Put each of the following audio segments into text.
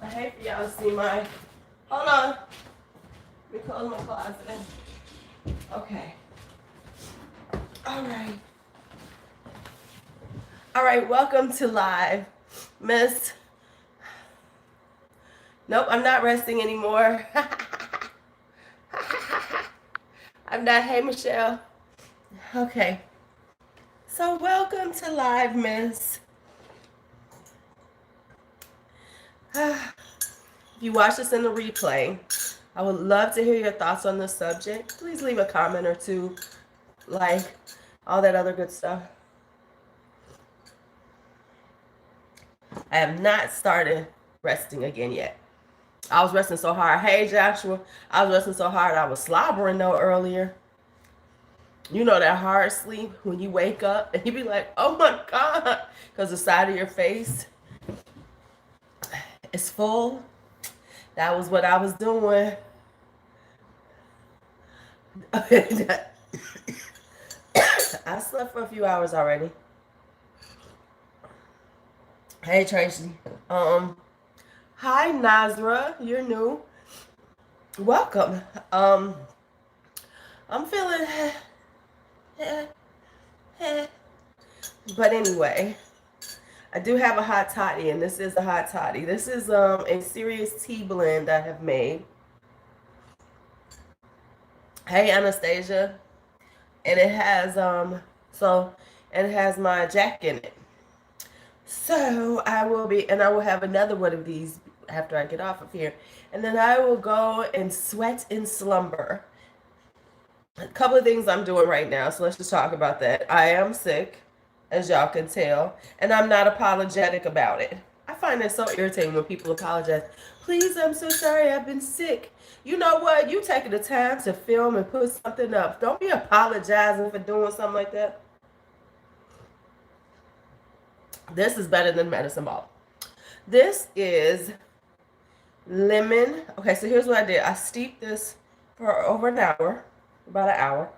I hate for y'all to see my, hold on. Let me close my closet. Okay. All right. All right, welcome to live. Miss, nope, I'm not resting anymore. I'm not, hey Michelle. Okay. So welcome to live, Miss. If you watch this in the replay, I would love to hear your thoughts on the subject. Please leave a comment or two, like all that other good stuff. I have not started resting again yet. I was resting so hard. Hey, Joshua. I was resting so hard I was slobbering though earlier. You know that hard sleep when you wake up and you be like, oh my God, because the side of your face is full. That was what I was doing. I slept for a few hours already. Hey, Tracy. Hi, Nazra. You're new. Welcome. I'm feeling but anyway, I do have a hot toddy, and this is a hot toddy. This is a serious tea blend I have made. Hey, Anastasia. And it has it has my Jack in it. So I will have another one of these after I get off of here. And then I will go and sweat in slumber. A couple of things I'm doing right now, so let's just talk about that. I am sick, as y'all can tell, and I'm not apologetic about it. I find it so irritating when people apologize. Please, I'm so sorry, I've been sick. You know what? You taking the time to film and put something up. Don't be apologizing for doing something like that. This is better than medicine ball. This is lemon. Okay, so here's what I did. I steeped this for over an hour, about an hour.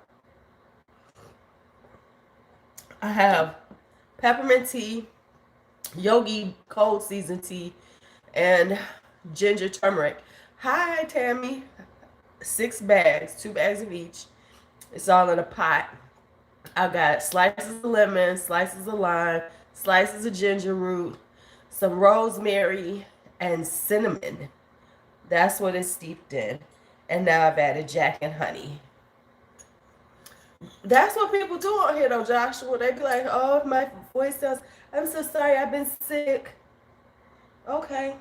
I have peppermint tea, yogi cold season tea, and ginger turmeric. Hi, Tammy. 6 bags, 2 bags of each. It's all in a pot. I got slices of lemon, slices of lime, slices of ginger root, some rosemary, and cinnamon. That's what it's steeped in. And now I've added Jack and honey. That's what people do on here, though, Joshua. They be like, oh, my voice sounds, I'm so sorry, I've been sick. Okay.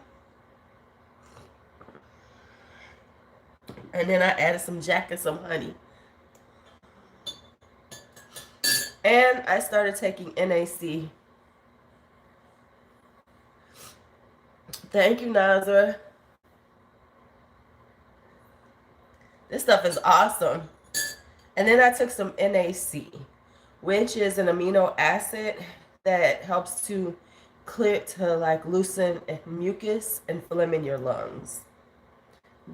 And then I added some Jack and some honey. And I started taking NAC. Thank you, Nazar. This stuff is awesome. And then I took some NAC, which is an amino acid that helps to loosen mucus and phlegm in your lungs.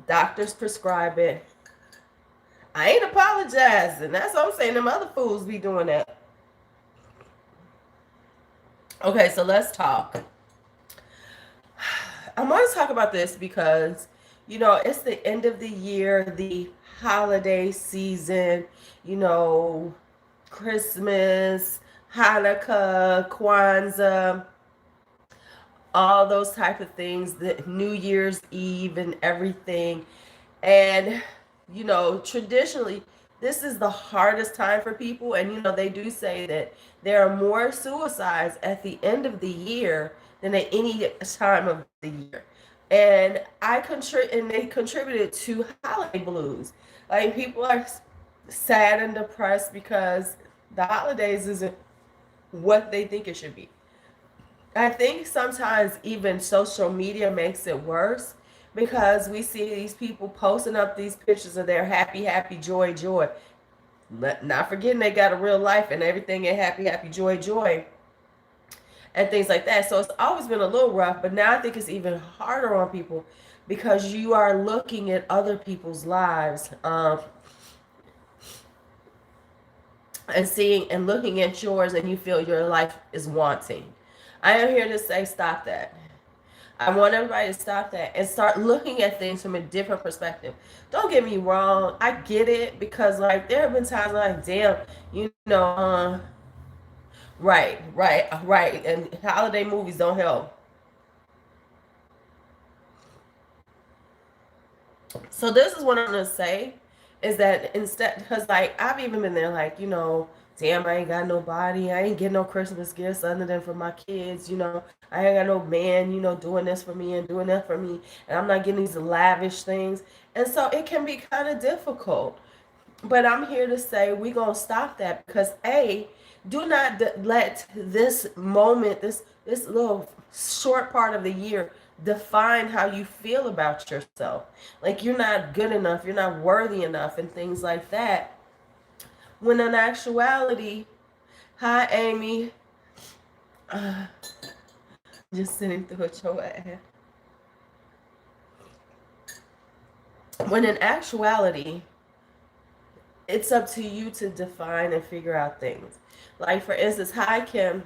Doctors prescribe it. I ain't apologizing. That's what I'm saying. Them other fools be doing that. Okay, so let's talk. I want to talk about this because, it's the end of the year, the holiday season, Christmas, Hanukkah, Kwanzaa, all those type of things, the New Year's Eve and everything. And, traditionally, this is the hardest time for people. And, they do say that there are more suicides at the end of the year than at any time of the year. And they contributed to holiday blues. Like, people are sad and depressed because the holidays isn't what they think it should be. I think sometimes even social media makes it worse because we see these people posting up these pictures of their happy, happy, joy, joy. Not forgetting they got a real life and everything ain't happy, happy, joy, joy, and things like that. So it's always been a little rough, but now I think it's even harder on people because you are looking at other people's lives and seeing and looking at yours, and you feel your life is wanting. I am here to say stop that. I want everybody to stop that and start looking at things from a different perspective. Don't get me wrong, I get it, because like there have been times like, damn, right, and holiday movies don't help. So this is what I'm gonna say, is that instead, because like I've even been there, like, damn, I ain't got nobody, I ain't getting no Christmas gifts other than for my kids, I ain't got no man, doing this for me and doing that for me, and I'm not getting these lavish things, and so it can be kind of difficult. But I'm here to say we're gonna stop that, because do not let this moment, this little short part of the year, define how you feel about yourself. Like you're not good enough, you're not worthy enough, and things like that. When in actuality, hi Amy, uh, just sitting through a show at. When in actuality, it's up to you to define and figure out things. Like for instance, hi Kim,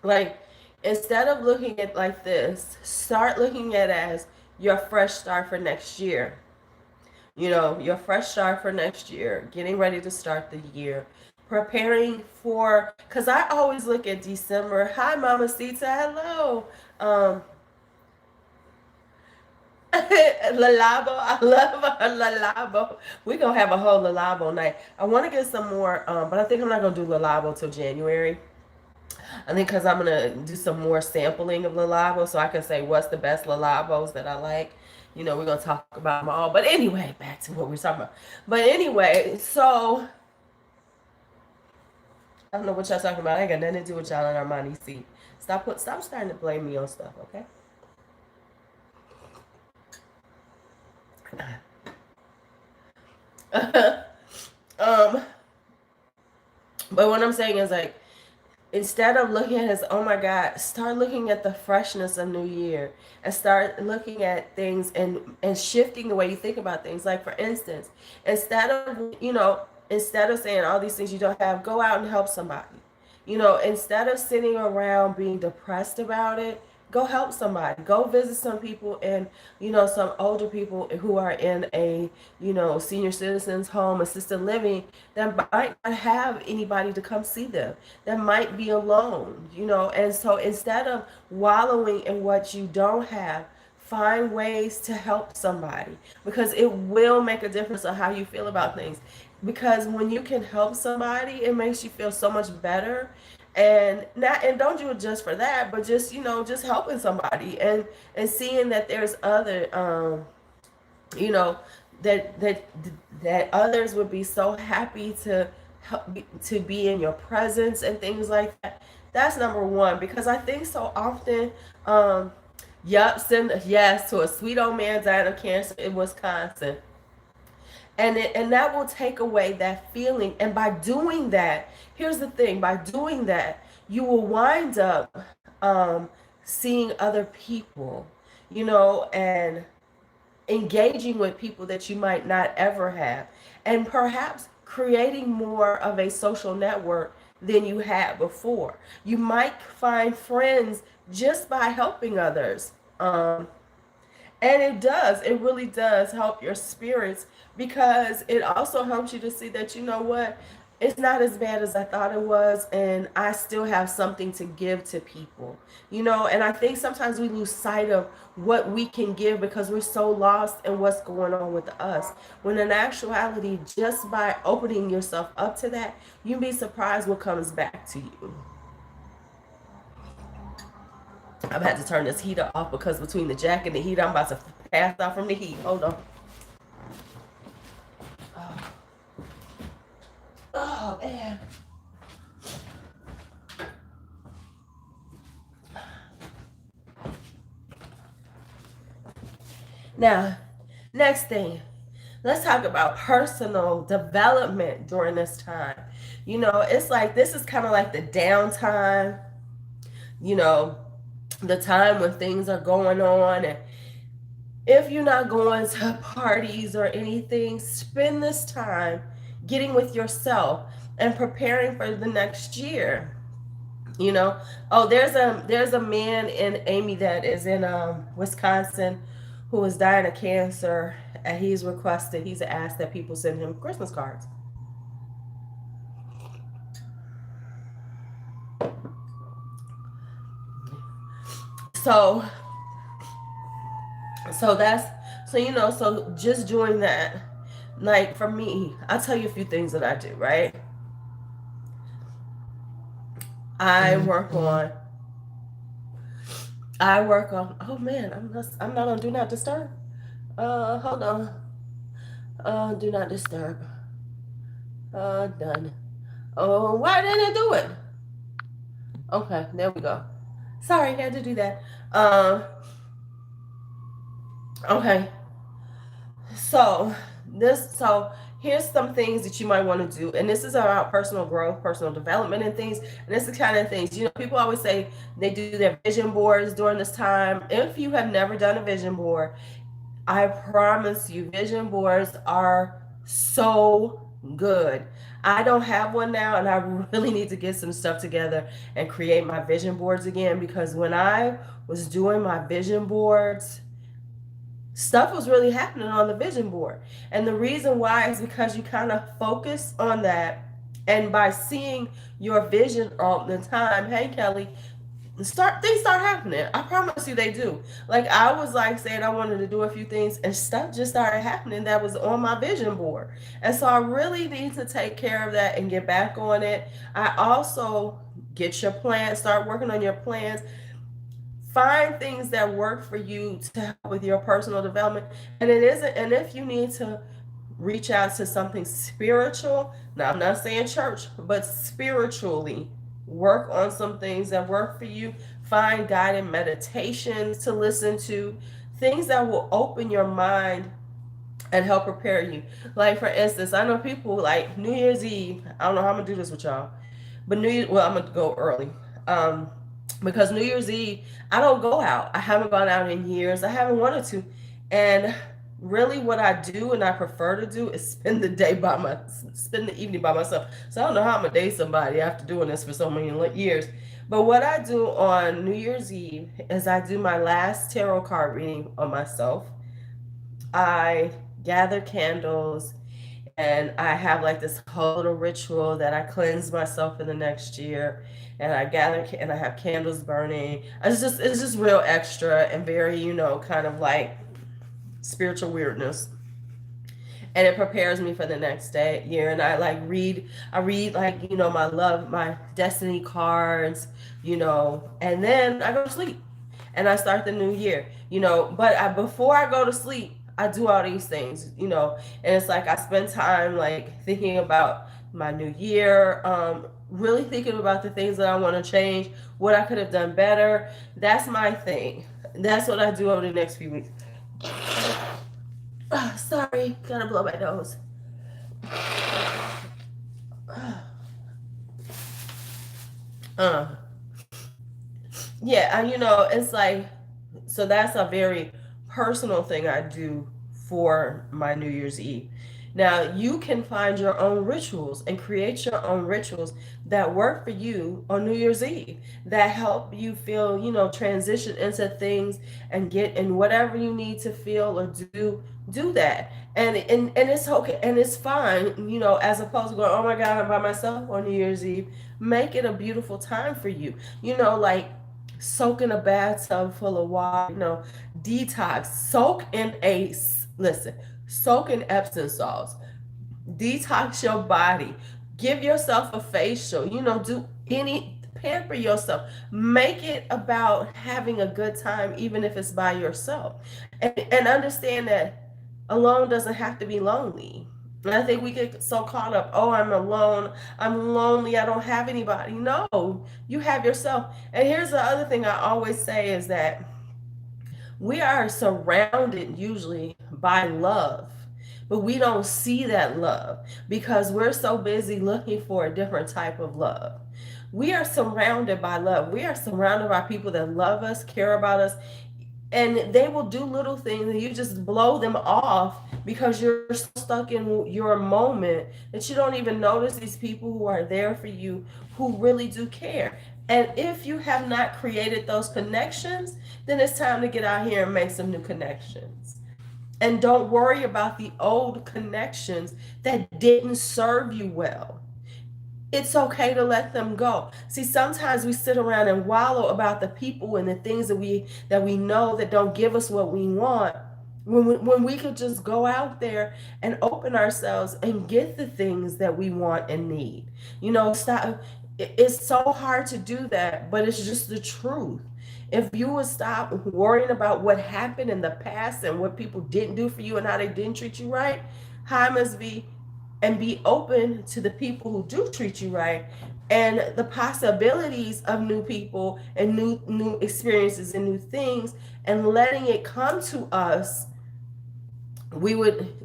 like instead of looking at like this, start looking at it as your fresh start for next year. Your fresh start for next year, getting ready to start the year, preparing for, because I always look at December. Hi, Mama Sita. Hello. Lalabo. I love Lalabo. We're going to have a whole Lalabo night. I want to get some more, but I think I'm not going to do Lalabo till January. I think because I'm going to do some more sampling of Lalabo so I can say what's the best Lalabos that I like. We're going to talk about them all. But anyway, back to what we're talking about. But anyway, so I don't know what y'all talking about. I ain't got nothing to do with y'all in Armani seat. Stop starting to blame me on stuff, okay? But what I'm saying is like, instead of looking at it as, oh my God, start looking at the freshness of New Year and start looking at things and shifting the way you think about things. Like for instance, instead of saying all these things you don't have, go out and help somebody. Instead of sitting around being depressed about it, go help somebody. Go visit some people, and some older people who are in a senior citizens home, assisted living, that might not have anybody to come see them, that might be alone. And so instead of wallowing in what you don't have, find ways to help somebody, because it will make a difference on how you feel about things. Because when you can help somebody, it makes you feel so much better. And don't do it just for that, but just just helping somebody, and seeing that there's other you know that others would be so happy to help, to be in your presence and things like that. That's number one, because I think so often, send yes to a sweet old man dying of cancer in Wisconsin, and that will take away that feeling. And by doing that, here's the thing: by doing that, you will wind up seeing other people, and engaging with people that you might not ever have, and perhaps creating more of a social network than you had before. You might find friends just by helping others. And it really does help your spirits, because it also helps you to see that, it's not as bad as I thought it was, and I still have something to give to people. And I think sometimes we lose sight of what we can give because we're so lost in what's going on with us. When in actuality, just by opening yourself up to that, you'd be surprised what comes back to you. I'm about to turn this heater off, because between the jacket and the heater, I'm about to pass out from the heat. Hold on. Oh man. Now, next thing, let's talk about personal development during this time. It's like this is kind of like the downtime, you know, the time when things are going on. And if you're not going to parties or anything, spend this time getting with yourself and preparing for the next year. You know, oh, there's a man in Amy that is in Wisconsin who is dying of cancer, and he's asked that people send him Christmas cards. So that's so just doing that, like for me, I'll tell you a few things that I do, right? I work on oh man, I'm not on do not disturb. Hold on. Do not disturb. Done. Oh, why didn't it do it? Okay, there we go. Sorry, had to do that. Okay. So here's some things that you might want to do, and this is about personal growth, personal development, and things. And this is the kind of things, people always say they do their vision boards during this time. If you have never done a vision board, I promise you, vision boards are so good. I don't have one now, and I really need to get some stuff together and create my vision boards again, because when I was doing my vision boards, stuff was really happening on the vision board. And the reason why is because you kind of focus on that. And by seeing your vision all the time, hey Kelly, things start happening. I promise you they do. Like I was like saying I wanted to do a few things, and stuff just started happening that was on my vision board. And so I really need to take care of that and get back on it. I also get your plans, start working on your plans. Find things that work for you to help with your personal development. And it isn't, and if you need to reach out to something spiritual, now I'm not saying church, but spiritually, work on some things that work for you. Find guided meditations to listen to, things that will open your mind and help prepare you. Like for instance, I know people like New Year's Eve. I don't know how I'm gonna do this with y'all, but I'm gonna go early. Because New Year's Eve, I don't go out. I haven't gone out in years. I haven't wanted to. And really what I do and I prefer to do is spend the evening by myself. So I don't know how I'm gonna date somebody after doing this for so many years. But what I do on New Year's Eve is I do my last tarot card reading on myself. I gather candles, and I have like this whole little ritual that I cleanse myself for the next year, and I gather and I have candles burning. It's just real extra and very kind of like spiritual weirdness, and it prepares me for the next day year. And I read like my destiny cards, and then I go to sleep and I start the new year. But before I go to sleep, I do all these things, and it's like I spend time like thinking about my new year, really thinking about the things that I want to change, what I could have done better. That's my thing. That's what I do over the next few weeks. Sorry, gotta blow my nose. Uh, yeah, and it's like, so that's a very personal thing I do for my New Year's Eve. Now, you can find your own rituals and create your own rituals that work for you on New Year's Eve, that help you feel, transition into things and get in whatever you need to feel or do that. And it's okay and it's fine, as opposed to going, oh my God, I'm by myself on New Year's Eve. Make it a beautiful time for you. Like soak in a bathtub full of water, detox, listen, soak in Epsom salts, detox your body, give yourself a facial, pamper yourself, make it about having a good time, even if it's by yourself, and understand that alone doesn't have to be lonely. And I think we get so caught up, oh, I'm alone, I'm lonely, I don't have anybody. No, you have yourself. And here's the other thing I always say is that we are surrounded usually by love, but we don't see that love because we're so busy looking for a different type of love. We are surrounded by love. We are surrounded by people that love us, care about us, and they will do little things and you just blow them off because you're so stuck in your moment that you don't even notice these people who are there for you, who really do care. And if you have not created those connections, then it's time to get out here and make some new connections. And don't worry about the old connections that didn't serve you well. It's okay to let them go. See, sometimes we sit around and wallow about the people and the things that we know that don't give us what we want. When we could just go out there and open ourselves and get the things that we want and need. Stop. It's so hard to do that, but it's just the truth. If you would stop worrying about what happened in the past and what people didn't do for you and how they didn't treat you right, how must be and be open to the people who do treat you right and the possibilities of new people and new experiences and new things, and letting it come to us,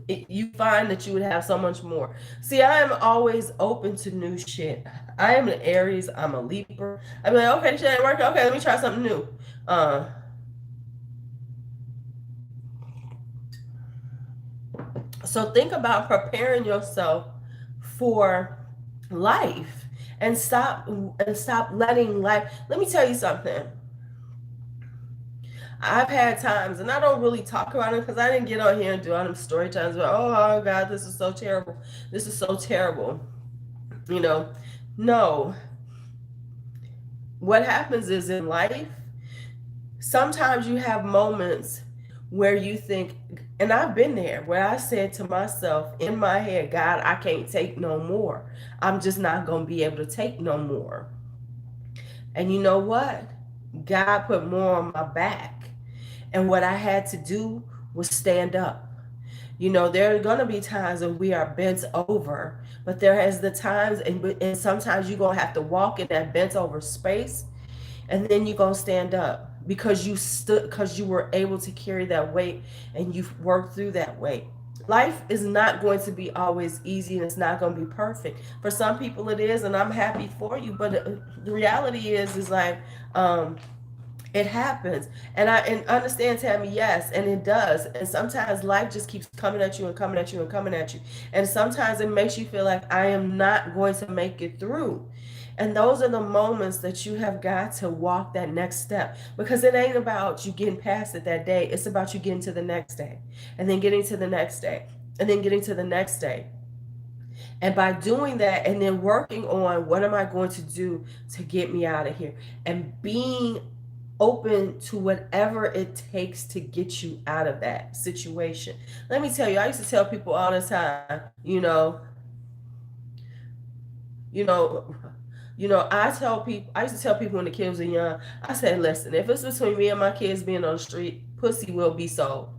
you find that you would have so much more. See, I am always open to new shit. I am an Aries. I'm a Libra. I'm like, okay, this shit ain't working. Okay, let me try something new. So think about preparing yourself for life, and stop letting life. Let me tell you something. I've had times, and I don't really talk about it because I didn't get on here and do all them story times about, oh God, this is so terrible. This is so terrible. No. What happens is, in life, sometimes you have moments where you think, and I've been there, where I said to myself in my head, God, I can't take no more. I'm just not going to be able to take no more. And you know what? God put more on my back. And what I had to do was stand up. There are going to be times when we are bent over, but there has the times, and sometimes you're going to have to walk in that bent over space, and then you're going to stand up because you were able to carry that weight and you've worked through that weight. Life is not going to be always easy, and it's not going to be perfect. For some people it is, and I'm happy for you, but the reality is like, it happens. And understand, Tammy, yes, and it does. And sometimes life just keeps coming at you and coming at you and coming at you. And sometimes it makes you feel like, I am not going to make it through. And those are the moments that you have got to walk that next step, because it ain't about you getting past it that day. It's about you getting to the next day, and then getting to the next day, and then getting to the next day. And by doing that, and then working on, what am I going to do to get me out of here, and being open to whatever it takes to get you out of that situation. Let me tell you, I used to tell people all the time, you know, I used to tell people when the kids were young, I said, listen, if it's between me and my kids being on the street, pussy will be sold.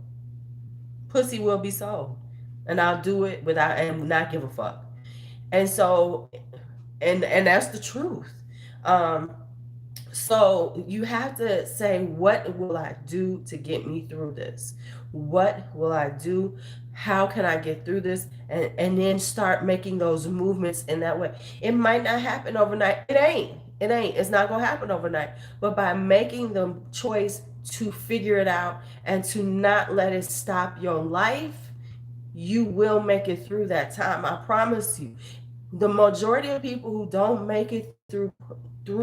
Pussy will be sold. And I'll do it without, and not give a fuck. And so, and that's the truth. So you have to say, what will I do to get me through this? What will I do? How can I get through this? And then start making those movements in that way. It might not happen overnight. It ain't. It's not going to happen overnight. But by making the choice to figure it out and to not let it stop your life, you will make it through that time. I promise you. The majority of people who don't make it through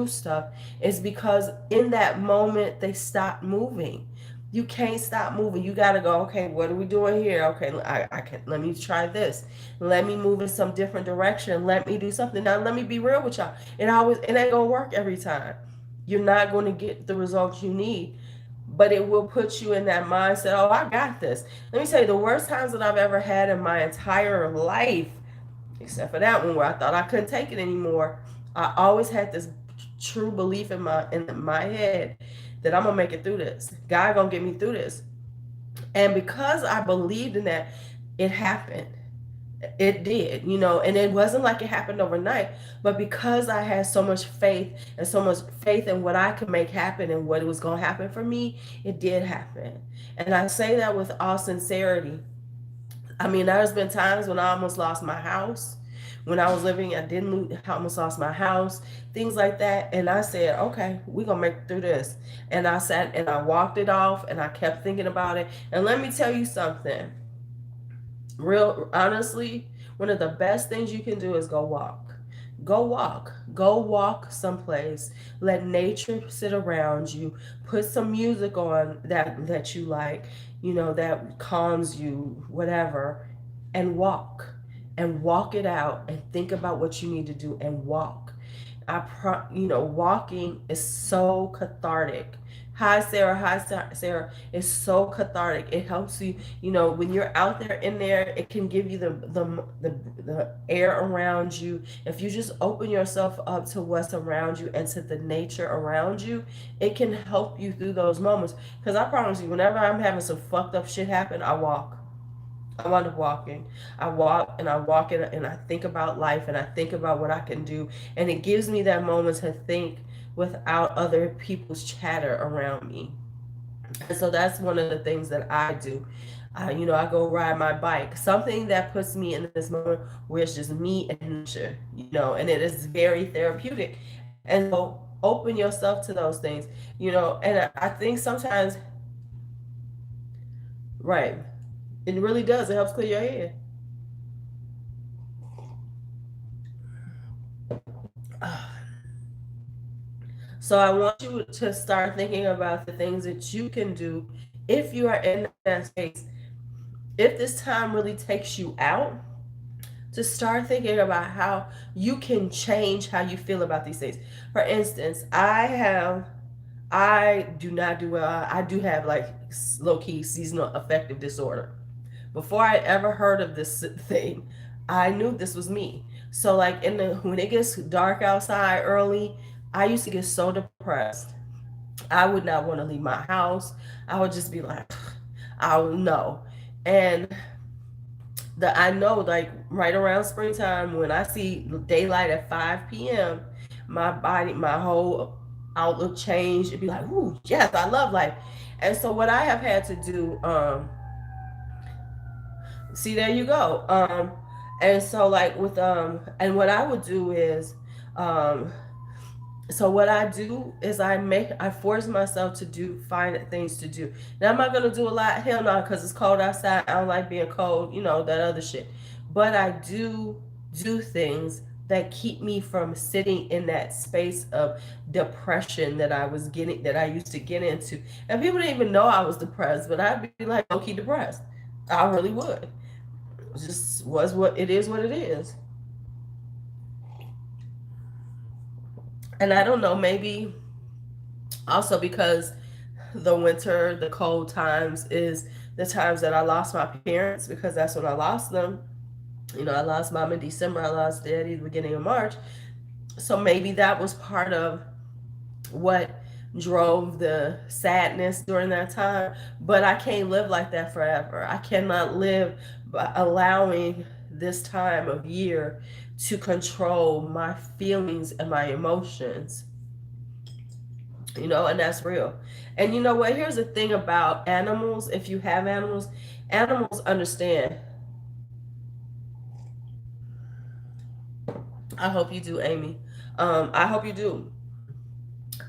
stuff is because in that moment they stop moving. You can't stop moving. You got to go, okay, what are we doing here? Okay, I can, let me try this. Let me move in some different direction. Let me do something. Now, let me be real with y'all. It ain't gonna work every time. You're not going to get the results you need, but it will put you in that mindset, oh, I got this. Let me tell you, the worst times that I've ever had in my entire life, except for that one where I thought I couldn't take it anymore, I always had this true belief in my head that I'm gonna make it through this. God gonna get me through this. And because I believed in that, it happened. It did, and it wasn't like it happened overnight, but because I had so much faith in what I could make happen and what was going to happen for me, it did happen. And I say that with all sincerity. I mean, there's been times when I almost lost my house. When I was living, I almost lost my house, things like that. And I said, okay, we're going to make it through this. And I sat and I walked it off, and I kept thinking about it. And let me tell you something. Real honestly, one of the best things you can do is go walk. Go walk someplace. Let nature sit around you. Put some music on that you like, that calms you, whatever, and walk it out, and think about what you need to do and walk. Walking is so cathartic. Hi Sarah, Sarah. It's so cathartic. It helps you, when you're out there in there, it can give you the air around you. If you just open yourself up to what's around you and to the nature around you, it can help you through those moments. Because I promise you, whenever I'm having some fucked up shit happen, I walk. I wind up walking. I walk and I walk it and I think about life and I think about what I can do. And it gives me that moment to think without other people's chatter around me. And so that's one of the things that I do. I go ride my bike. Something that puts me in this moment where it's just me and nature, and it is very therapeutic. And so open yourself to those things, and I think sometimes, right, it really does. It helps clear your head. So I want you to start thinking about the things that you can do if you are in that space. If this time really takes you out, to start thinking about how you can change how you feel about these things. For instance, I do not do well. I do have like low key seasonal affective disorder. Before I ever heard of this thing, I knew this was me. So like when it gets dark outside early, I used to get so depressed. I would not want to leave my house. I would just be like, I don't know. And I know, like right around springtime, when I see daylight at 5 p.m., my whole outlook changed. It'd be like, ooh, yes, I love life. And so what I have had to do, see, there you go. And so like and what I would do is, um, so what I do is I force myself to find things to do. Now I'm not gonna do a lot, hell no, because it's cold outside. I don't like being cold, that other shit. But I do things that keep me from sitting in that space of depression that I used to get into. And people didn't even know I was depressed, but I'd be like low-key depressed. I really would. It just was what it is, what it is. And I don't know, maybe also because the winter, the cold times is the times that I lost my parents, because that's when I lost them. I lost mom in December, I lost daddy the beginning of March. So maybe that was part of what drove the sadness during that time. But I can't live like that forever. I cannot live by allowing this time of year to control my feelings and my emotions, and that's real. And you know what? Here's the thing about animals. If you have animals, animals understand. I hope you do, Amy. I hope you do.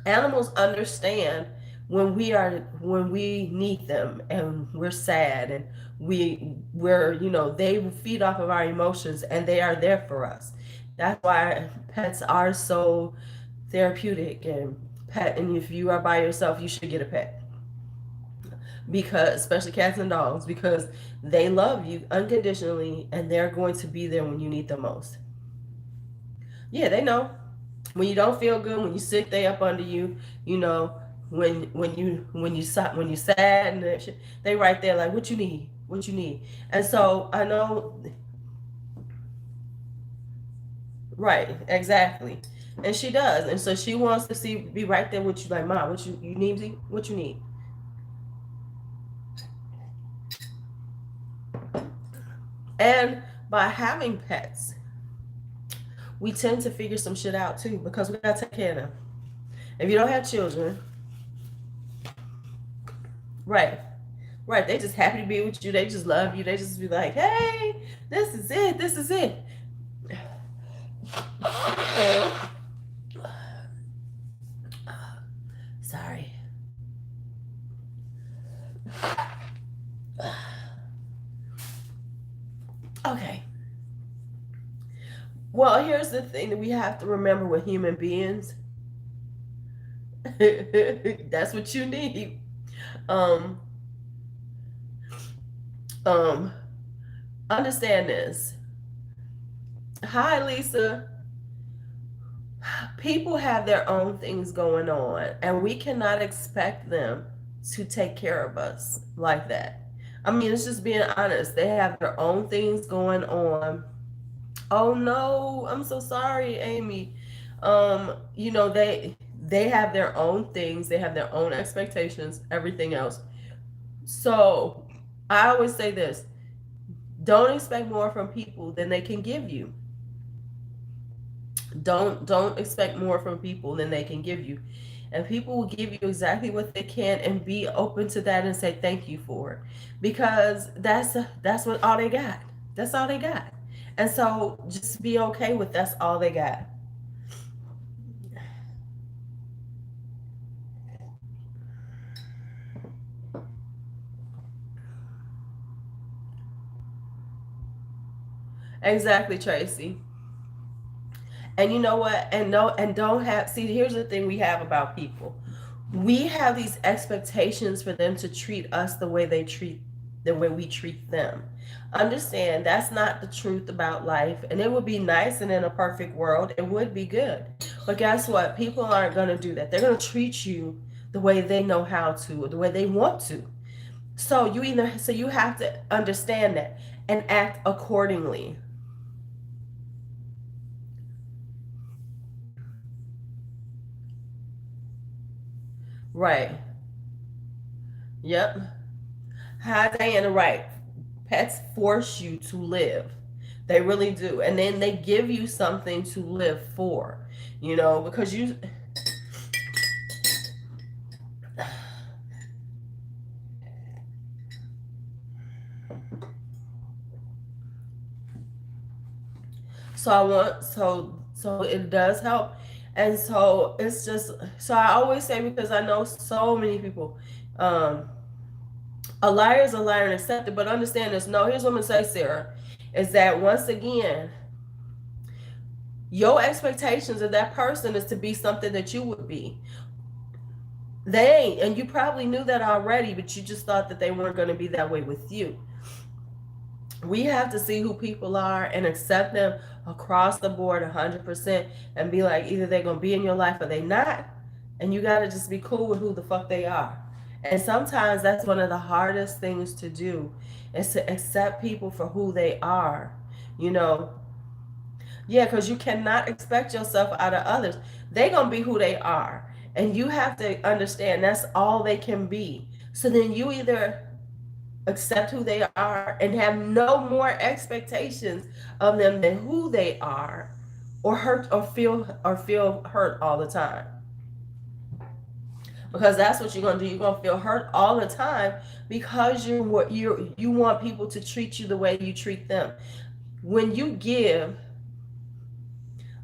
Animals understand when we need them and we're sad and they feed off of our emotions and they are there for us. That's why pets are so therapeutic. And if you are by yourself, you should get a pet, because especially cats and dogs, because they love you unconditionally and they're going to be there when you need them most. Yeah, they know. When you don't feel good, when you're sick, they up under you. You know, when you sad and that shit, they right there like, what you need, what you need. And so I know, right, exactly. And she does, and so she wants to be right there with you, like, mom, what you need, what you need. And by having pets, we tend to figure some shit out too, because we gotta take care of them. If you don't have children, right, right, they just happy to be with you. They just love you. They just be like, hey, this is it. This is it. Sorry. Okay. Well, here's the thing that we have to remember with human beings. That's what you need. Um, um, Understand this. Hi, Lisa. People have their own things going on, and we cannot expect them to take care of us like that. I mean, it's just being honest. They have their own things going on. Oh no, I'm so sorry, Amy. They have their own things, they have their own expectations, everything else. So I always say this: don't expect more from people than they can give you. Don't expect more from people than they can give you. And people will give you exactly what they can, and be open to that and say thank you for it. Because that's what all they got. That's all they got. And so just be okay with that's all they got. Exactly, Tracy. And you know what? And no, and don't have, see, here's the thing we have about people. We have these expectations for them to treat us the way we treat them. Understand that's not the truth about life. And it would be nice, and in a perfect world, it would be good. But guess what? People aren't going to do that. They're going to treat you the way they know how to, or the way they want to. So you have to understand that and act accordingly. Right. Yep. Hi, Diana. Right. Pets force you to live. They really do. And then they give you something to live for, because you. So it does help. And so it's just, so I always say, because I know so many people, um, a liar is a liar and accept it, but understand this. No, here's what I'm going to say, Sarah, is that once again, your expectations of that person is to be something that you would be. They ain't, and you probably knew that already, but you just thought that they weren't going to be that way with you. We have to see who people are and accept them across the board 100%, and be like, either they're going to be in your life or they not, and you got to just be cool with who the fuck they are. And sometimes that's one of the hardest things to do, is to accept people for who they are. You know, yeah, because you cannot expect yourself out of others. They're going to be who they are. And you have to understand that's all they can be. So then you either accept who they are and have no more expectations of them than who they are, or hurt or feel hurt all the time. Because that's what you're going to do. You're going to feel hurt all the time, because you want people to treat you the way you treat them. When you give,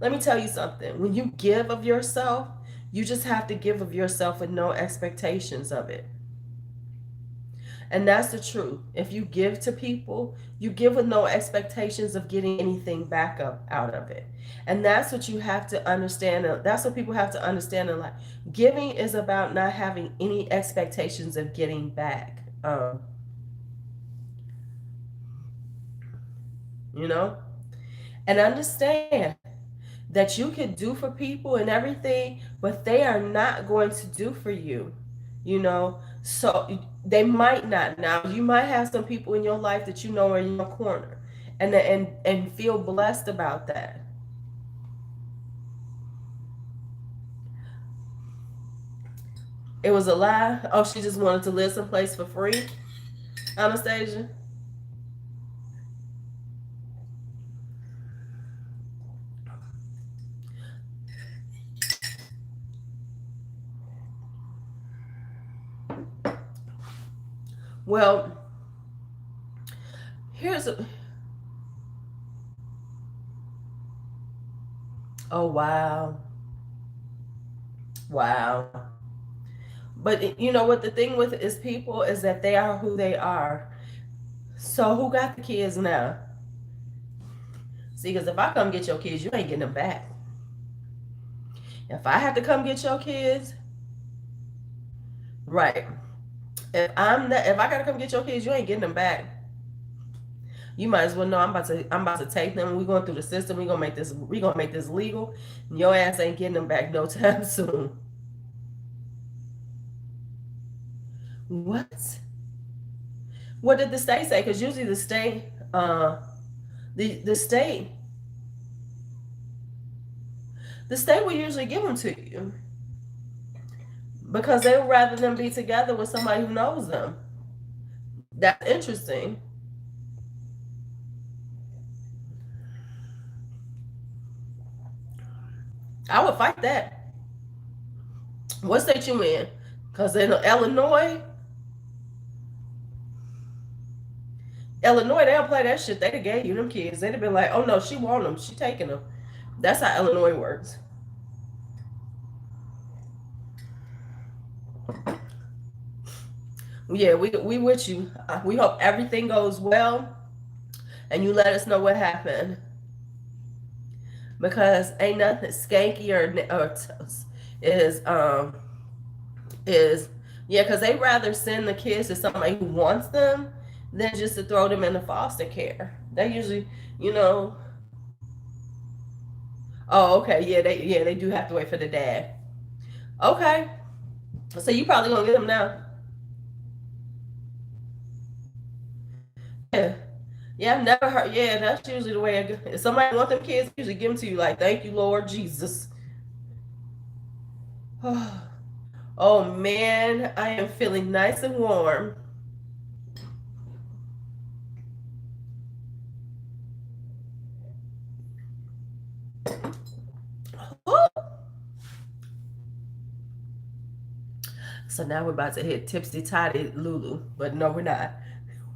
let me tell you something. When you give of yourself, you just have to give of yourself with no expectations of it. And that's the truth. If you give to people, you give with no expectations of getting anything back up out of it. And that's what you have to understand. That's what people have to understand in life. Giving is about not having any expectations of getting back. You know? And understand that you can do for people and everything, but they are not going to do for you. So they might not. Now you might have some people in your life that you know are in your corner, and feel blessed about that. It was a lie. Oh, she just wanted to live someplace for free, Anastasia. Well, here's a. Oh wow, wow. But you know what the thing with is people is that they are who they are. So who got the kids now? See, because if I come get your kids, you ain't getting them back. If I have to come get your kids, right. If I gotta come get your kids, you ain't getting them back. You might as well know I'm about to take them. We're going through the system. We're gonna make this legal. And your ass ain't getting them back no time soon. What? What did the state say? Because usually the state the state will usually give them to you because they would rather them be together with somebody who knows them. That's interesting. I would fight that. What state you in? Because in Illinois, they don't play that shit. They'd have gave you them kids. They'd have been like, oh no, she want them. She taking them. That's how Illinois works. Yeah, we with you. We hope everything goes well, and you let us know what happened because ain't nothing skanky or is is yeah, because they rather send the kids to somebody who wants them than just to throw them into foster care. They usually, you know, oh okay, yeah they do have to wait for the dad. Okay, so you probably gonna get them now. Yeah. Yeah, I've never heard. Yeah, that's usually the way I go. If somebody want them kids, usually give them to you like, thank you, Lord Jesus. Oh man, I am feeling nice and warm. So now we're about to hit tipsy toddy Lulu, but no, we're not.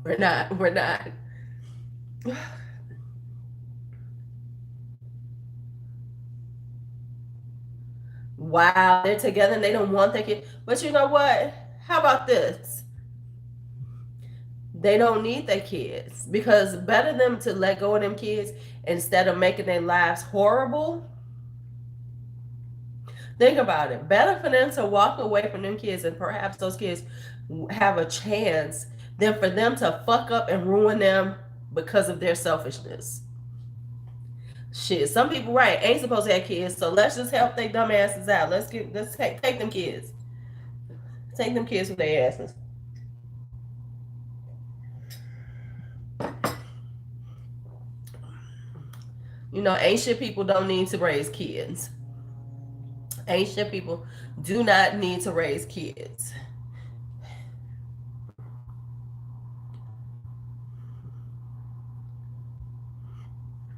We're not. We're not. Wow, they're together and they don't want their kid. But you know what? How about this? They don't need their kids because better them to let go of them kids instead of making their lives horrible. Think about it. Better for them to walk away from them kids and perhaps those kids have a chance than for them to fuck up and ruin them because of their selfishness. Shit, some people right ain't supposed to have kids, so let's just help their dumb asses out. Let's take them kids. Take them kids with their asses. You know, ancient people don't need to raise kids. Ancient people do not need to raise kids.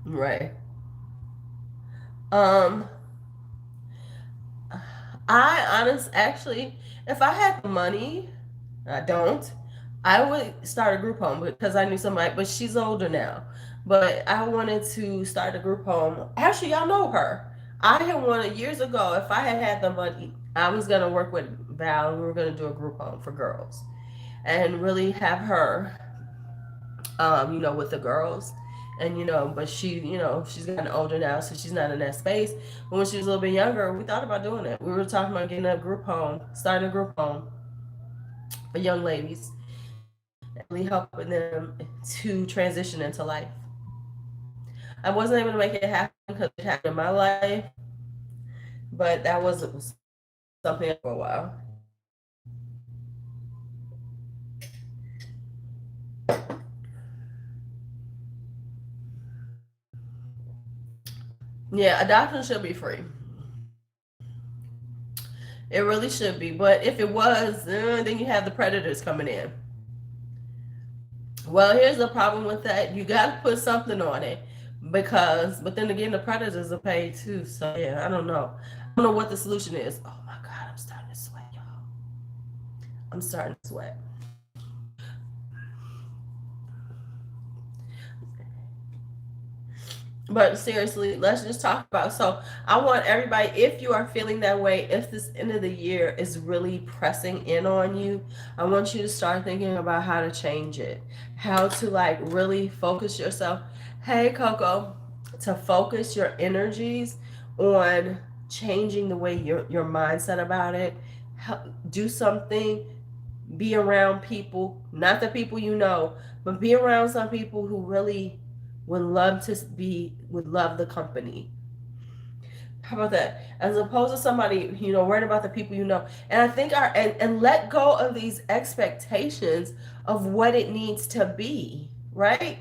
Right. Um, actually, if I had the money, I don't. I would start a group home because I knew somebody, but she's older now. But I wanted to start a group home. Actually, y'all know her. I had wanted years ago. If I had had the money, I was gonna work with Val. And we were gonna do a group home for girls, and really have her, with the girls. And but she's gotten older now, so she's not in that space. But when she was a little bit younger, we thought about doing it. We were talking about getting a group home, starting a group home for young ladies, and really helping them to transition into life. I wasn't able to make it happen because it happened in my life, but that was something for a while. Yeah, adoption should be free. It really should be. But if it was, then you have the predators coming in. Well, here's the problem with that. You got to put something on it but then again, the predators are paid too. So, yeah, I don't know. I don't know what the solution is. Oh my God, I'm starting to sweat, y'all. I'm starting to sweat. But seriously, let's just talk about. So I want everybody, if you are feeling that way, if this end of the year is really pressing in on you, I want you to start thinking about how to change it, how to like really focus yourself. Hey, Coco. to focus your energies on changing the way your mindset about it. Do something, be around people, not the people you know, but be around some people who really would love the company. How about that? As opposed to somebody, worried about the people you know. And I think and let go of these expectations of what it needs to be, right?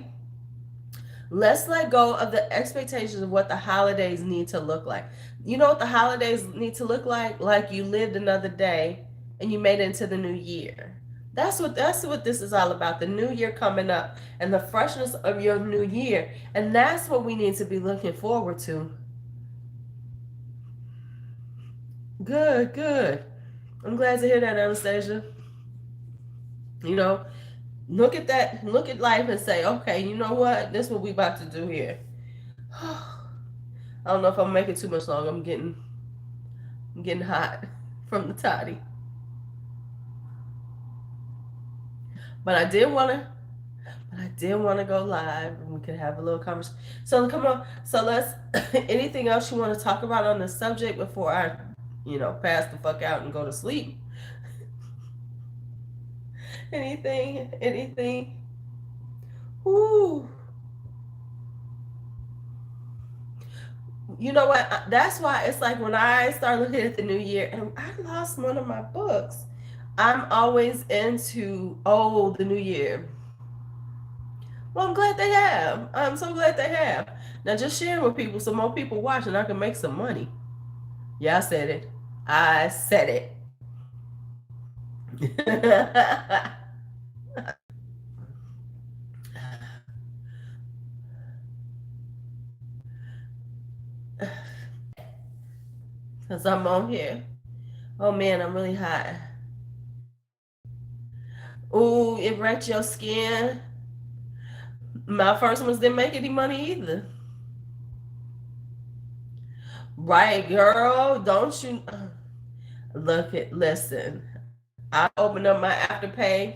Let's let go of the expectations of what the holidays need to look like. You know what the holidays need to look like? Like you lived another day and you made it into the new year. That's what this is all about. The new year coming up and the freshness of your new year. And that's what we need to be looking forward to. Good, good. I'm glad to hear that, Anastasia. You know, look at that, look at life and say, okay, you know what? This is what we about to do here. I don't know if I'm making too much longer. I'm getting hot from the toddy. But I did want to go live and we could have a little conversation. So come on. So let's anything else you want to talk about on this subject before I, pass the fuck out and go to sleep? Anything? Whoo. You know what? That's why it's like when I start looking at the new year, and I lost one of my books. I'm always into, the new year. Well, I'm glad they have. I'm so glad they have. Now, just sharing with people so more people watch and I can make some money. Yeah, I said it. I said it. Because I'm on here. Oh, man, I'm really hot. Ooh, it wrecked your skin. My first ones didn't make any money either. Right, girl. Don't you listen. I opened up my Afterpay.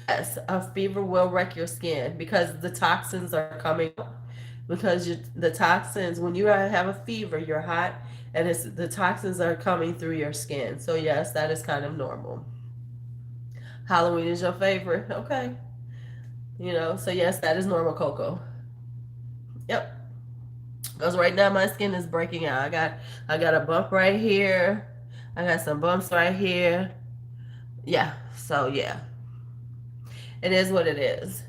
Yes, a fever will wreck your skin because the toxins are coming up. Because the toxins, when you have a fever, you're hot, and the toxins are coming through your skin. So yes, that is kind of normal. Halloween is your favorite, okay? So yes, that is normal, Coco. Yep. Because right now my skin is breaking out. I got a bump right here. I got some bumps right here. Yeah. So yeah. It is what it is.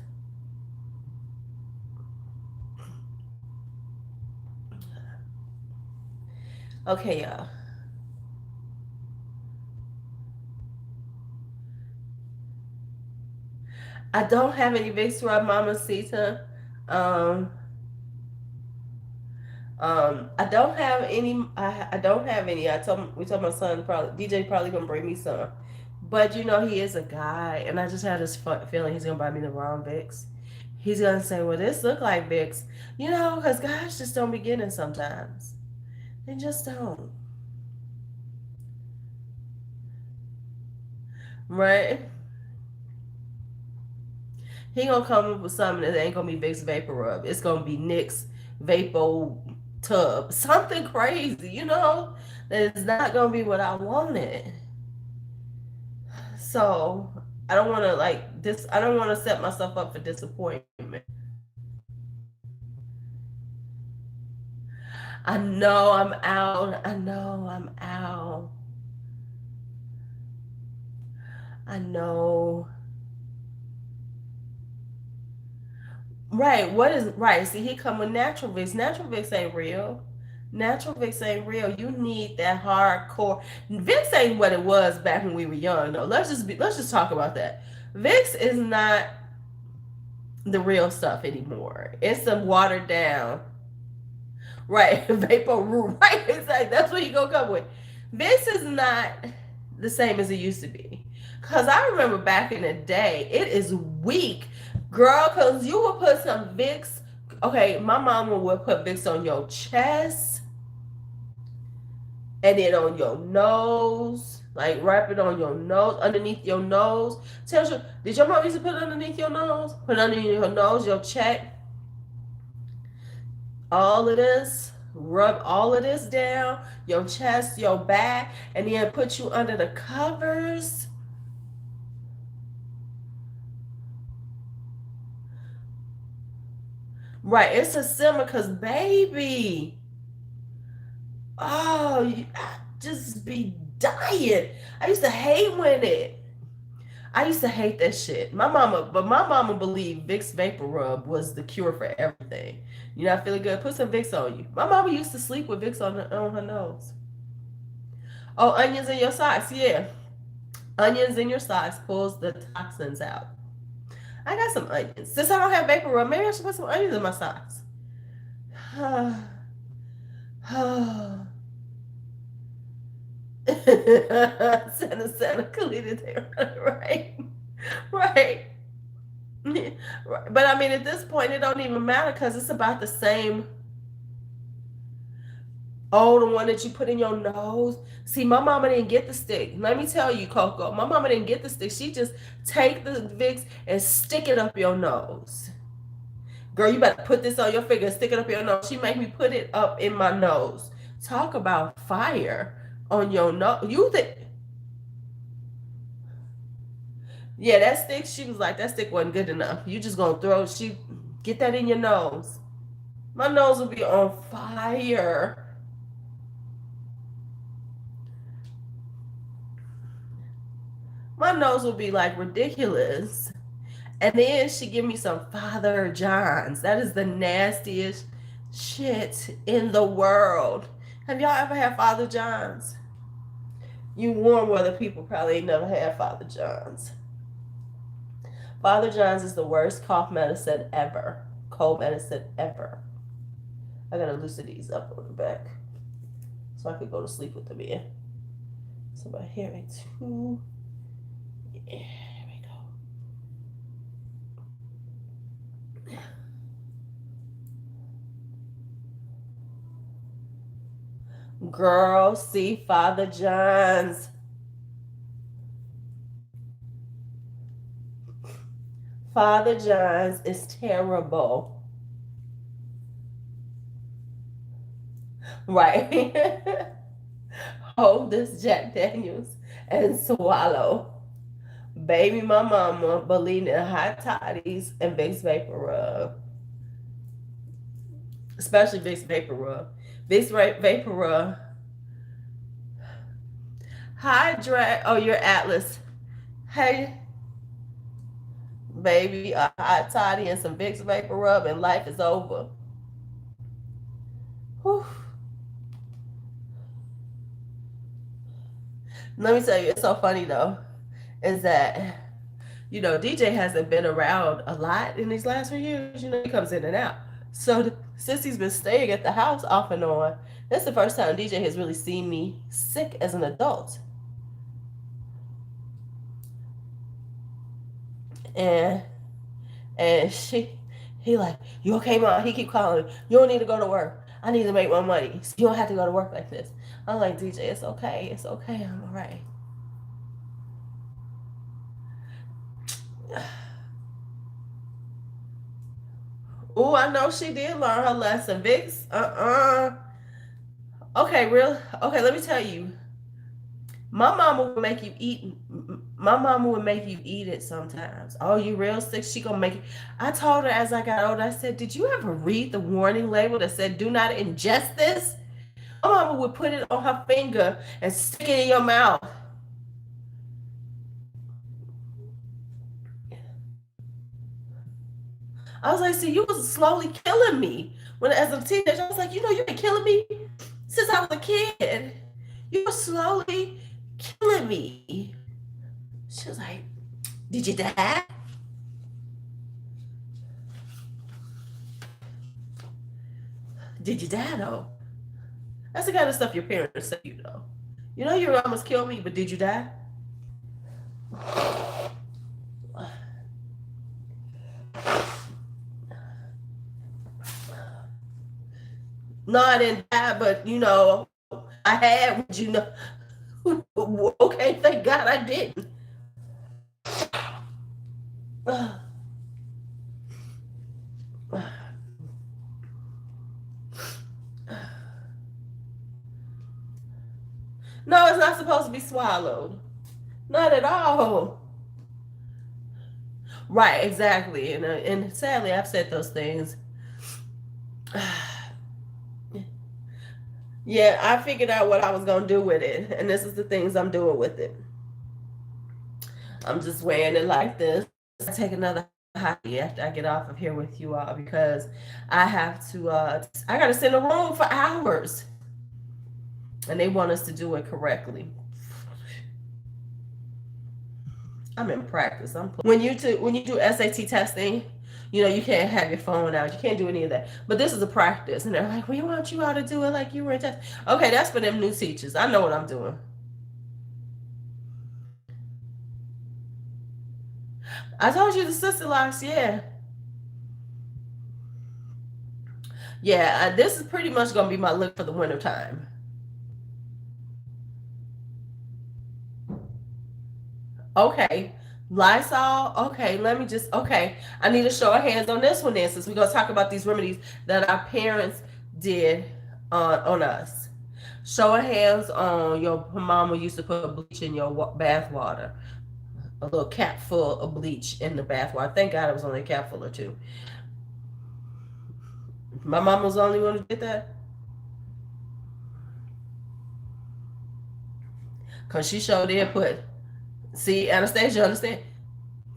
Okay, y'all. I don't have any Vicks Rub Mamacita. I don't have any. I don't have any. We told my son DJ probably gonna bring me some, but he is a guy, and I just had this feeling he's gonna buy me the wrong Vicks. He's gonna say, "Well, this look like Vicks," because guys just don't be getting sometimes. They just don't. Right? He gonna come up with something that ain't gonna be Vicks Vapor Rub. It's gonna be Nyx Vapo Tub. Something crazy, that is not gonna be what I wanted. So I don't want to I don't want to set myself up for disappointment. I know I'm out. I know I'm out. I know. Right. What is right? See, he come with natural Vicks. Natural Vicks ain't real. Natural Vicks ain't real. You need that hardcore. Vicks ain't what it was back when we were young. No, let's just talk about that. Vicks is not the real stuff anymore. It's some watered down. Right, vapor root. Right, exactly. That's what you gonna come with. Vicks is not the same as it used to be. Cause I remember back in the day, it is weak. Girl, because you would put some Vicks. Okay, my mama would put Vicks on your chest and then on your nose. Like, wrap it on your nose, underneath your nose. Tell you, did your mom used to put it underneath your nose? Put it underneath your nose, your check. all of this, rub all of this down, your chest, your back, and then put you under the covers. Right, it's a simmer because, baby, oh, I just be dying. I used to hate when it. I used to hate that shit. My mama believed Vicks Vapor Rub was the cure for everything. You're not feeling good? Put some Vicks on you. My mama used to sleep with Vicks on her nose. Oh, onions in your socks. Yeah. Onions in your socks pulls the toxins out. I got some onions. Since I don't have Vapor Rub, maybe I should put some onions in my socks. Santa Kalita there. Right. Right. But I mean, at this point, it don't even matter because it's about the same. Oh, the one that you put in your nose. See, my mama didn't get the stick. Let me tell you, Coco. My mama didn't get the stick. She just take the Vicks and stick it up your nose. Girl, you better put this on your finger and stick it up your nose. She made me put it up in my nose. Talk about fire on your nose. You think? Yeah, that stick. She was like, that stick wasn't good enough. You just gonna throw. She get that in your nose. My nose will be on fire. My nose will be like ridiculous. And then she give me some Father John's. That is the nastiest shit in the world. Have y'all ever had Father John's? You warm weather people probably ain't never had Father John's. Father John's is the worst cough medicine ever. Cold medicine ever. I gotta loosen these up on the back so I could go to sleep with them in. So my hair ain't too. Yeah, there we go. Girl, see Father John's. Father John's is terrible. Right. Hold this Jack Daniels and swallow. Baby, my mama believed in hot toddies and Vicks Vapor Rub. Especially Vicks Vapor Rub. Vicks Vapor Rub. Hydrate. Oh, your Atlas. Hey, baby, a hot toddy and some Vicks Vapor Rub and life is over. Whew. Let me tell you, it's so funny though, is that, you know, DJ hasn't been around a lot in these last few years. You know, he comes in and out. So since he's been staying at the house off and on, that's the first time DJ has really seen me sick as an adult. And he like, you okay, mom? He keep calling me. You don't need to go to work. I need to make my money. So you don't have to go to work like this. I'm like, DJ, it's okay. It's okay. I'm all right. Oh, I know she did learn her lesson. Vicks, Okay, okay, let me tell you. My mama would make you eat. My mama would make you eat it sometimes. Oh, you real sick? She gonna make it. I told her as I got older, I said, did you ever read the warning label that said, do not ingest this? My mama would put it on her finger and stick it in your mouth. I was like, see, you was slowly killing me. When as a teenager, I was like, you know, you've been killing me since I was a kid. You were slowly killing me. She was like, did you die? Did you die though? That's the kind of stuff your parents say, you know. You know you almost killed me, but did you die? No, I didn't die, but you know, I had, you know. Okay, thank God I didn't. No, it's not supposed to be swallowed. Not at all. Right, exactly. And sadly, I've said those things. Yeah, I figured out what I was going to do with it. And this is the things I'm doing with it. I'm just wearing it like this. I take another hottie after I get off of here with you all because I have to, I got to sit in a room for hours. And they want us to do it correctly. I'm in practice. When you do SAT testing, you can't have your phone out. You can't do any of that. But this is a practice, and they're like, "We want you all to do it like you were in test." Okay, that's for them new teachers. I know what I'm doing. I told you the sister locks. Yeah, yeah. This is pretty much gonna be my look for the winter time. Okay. Lysol. Okay, let me just. Okay, I need to show our hands on this one then, since we're gonna talk about these remedies that our parents did on us. Show of hands on your mama used to put bleach in your bath water. A little cap full of bleach in the bath water. Thank God it was only a cap full or two. My mom was the only one who did that. Because she showed did put, see, Anastasia, understand?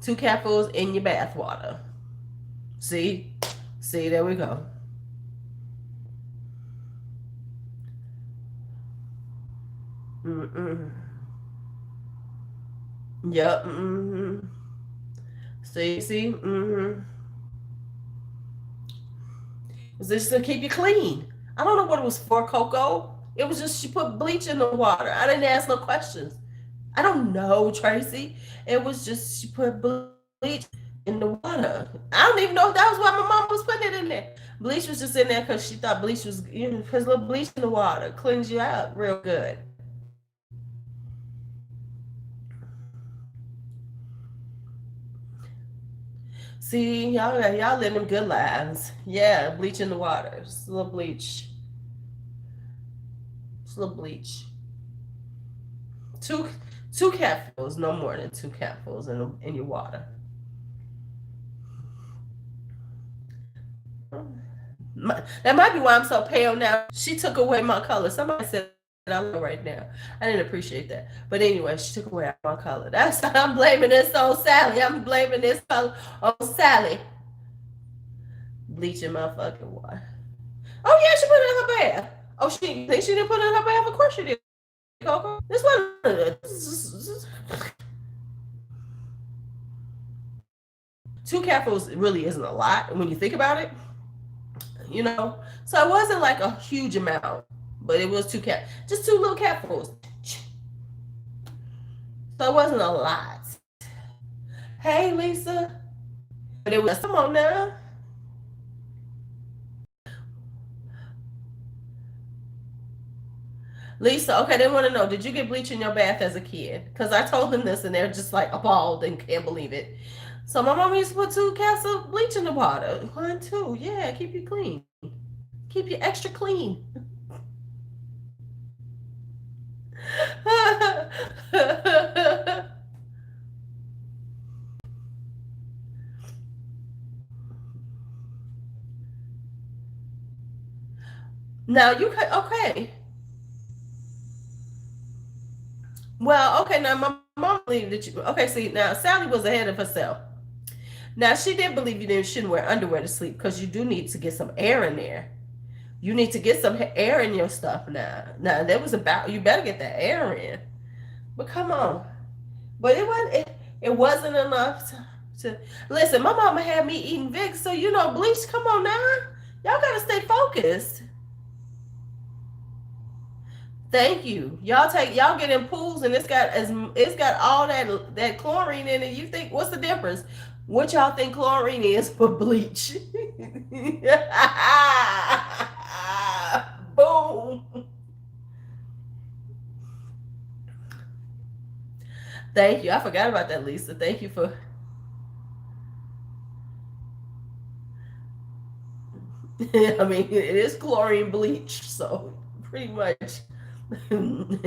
Two capfuls in your bath water. See? See, there we go. Mm-mm. Yep. Mm-hmm. See? Mm-hmm. It's just to keep you clean. I don't know what it was for, Coco. It was just she put bleach in the water. I didn't ask no questions. I don't know, Tracy. It was just she put bleach in the water. I don't even know if that was why my mom was putting it in there. Bleach was just in there because she thought bleach was, because little bleach in the water cleans you out real good. See, y'all living them good lives. Yeah, bleach in the water. Just a little bleach. Just a little bleach. Two two capfuls, no more than two capfuls in your water. That might be why I'm so pale now. She took away my color. Somebody said I'm right now. I didn't appreciate that. But anyway, she took away my color. That's I'm blaming this on Sally. I'm blaming this color on Sally. Bleaching my fucking water. Oh yeah, she put it in her bath. Oh, she think she didn't put it in her bath? Of course she did, Coco. This one. Two capfuls really isn't a lot when you think about it. So it wasn't like a huge amount, but it was just two little capfuls. So it wasn't a lot. Hey, Lisa. But it was, come on now. Lisa, okay, they want to know, did you get bleach in your bath as a kid? Because I told them this and they're just like appalled and can't believe it. So my mom used to put 2 caps of bleach in the water. 1, 2, yeah, keep you clean. Keep you extra clean. Now you can, okay. Well, okay, now my mom believed that you, okay, see, now Sally was ahead of herself. Now she did believe you shouldn't wear underwear to sleep because you do need to get some air in there. You need to get some air in your stuff now. Now that was about, you better get that air in. But come on. But it wasn't enough to listen. My mama had me eating Vicks, so bleach. Come on now, y'all gotta stay focused. Thank you. Y'all get in pools and it's got all that chlorine in it. You think what's the difference? What y'all think chlorine is for bleach? Boom. Thank you. I forgot about that, Lisa. Thank you for. I mean, it is chlorine bleach, so pretty much And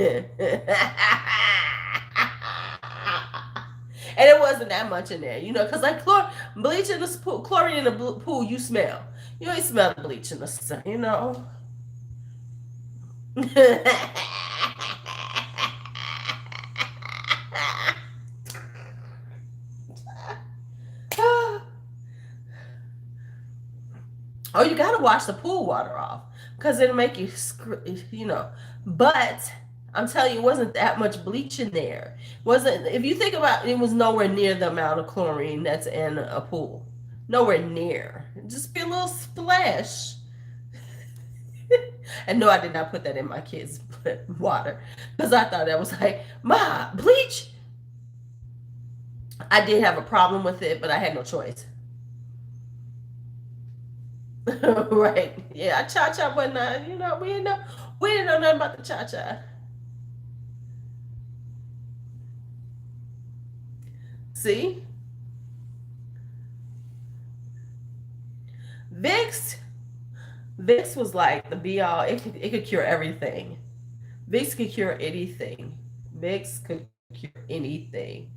it wasn't that much in there, because like bleach in the pool, chlorine in the pool, you smell. You ain't smell the bleach in the sun. Oh, you gotta wash the pool water off because it'll make you. But I'm telling you, it wasn't that much bleach in there. Wasn't If you think about it, it was nowhere near the amount of chlorine that's in a pool. Nowhere near. Just be a little splash. And no, I did not put that in my kids' water because I thought that was like, Ma, bleach. I did have a problem with it, but I had no choice. Right. Yeah, cha-cha wasn't we didn't know nothing about the cha-cha. See? Vicks Vicks was like the be all. It could cure everything. Vicks could cure anything. Vicks could cure anything.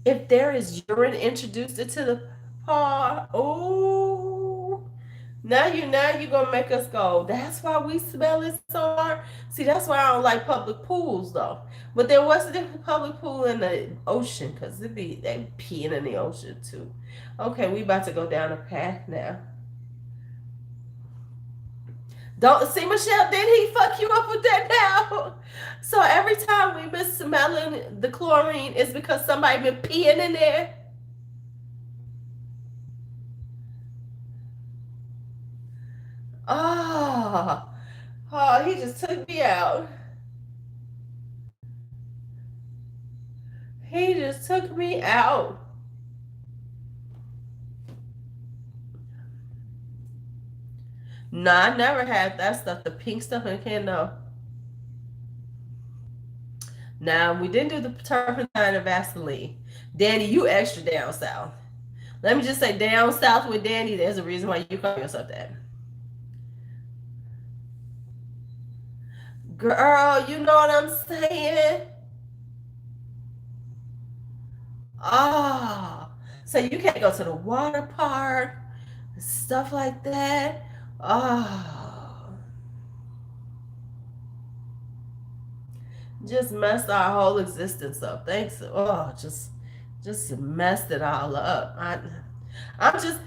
If there is urine introduced into the paw, oh, now you're gonna make us go. That's why we smell it so hard. See, that's why I don't like public pools though. But there was a different public pool in the ocean because they peeing in the ocean too. Okay, we about to go down a path now. Don't see, Michelle, did he fuck you up with that now? So every time we been smelling the chlorine, it's because somebody been peeing in there. Oh, oh, he just took me out. He just took me out. No, I never had that stuff. The pink stuff in the can, no. Now we didn't do the turpentine and Vaseline. Danny, you extra down south. Let me just say, down south with Danny, there's a reason why you call yourself that. Girl, you know what I'm saying? Oh, so you can't go to the water park, stuff like that. Oh, just messed our whole existence up. Thanks. Oh, just messed it all up. I'm just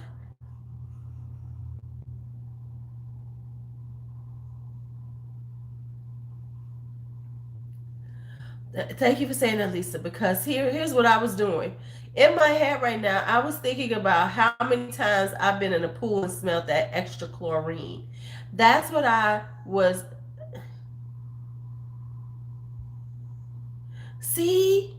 Thank you for saying that, Lisa, because here's what I was doing. In my head right now, I was thinking about how many times I've been in a pool and smelled that extra chlorine. That's what I was. See,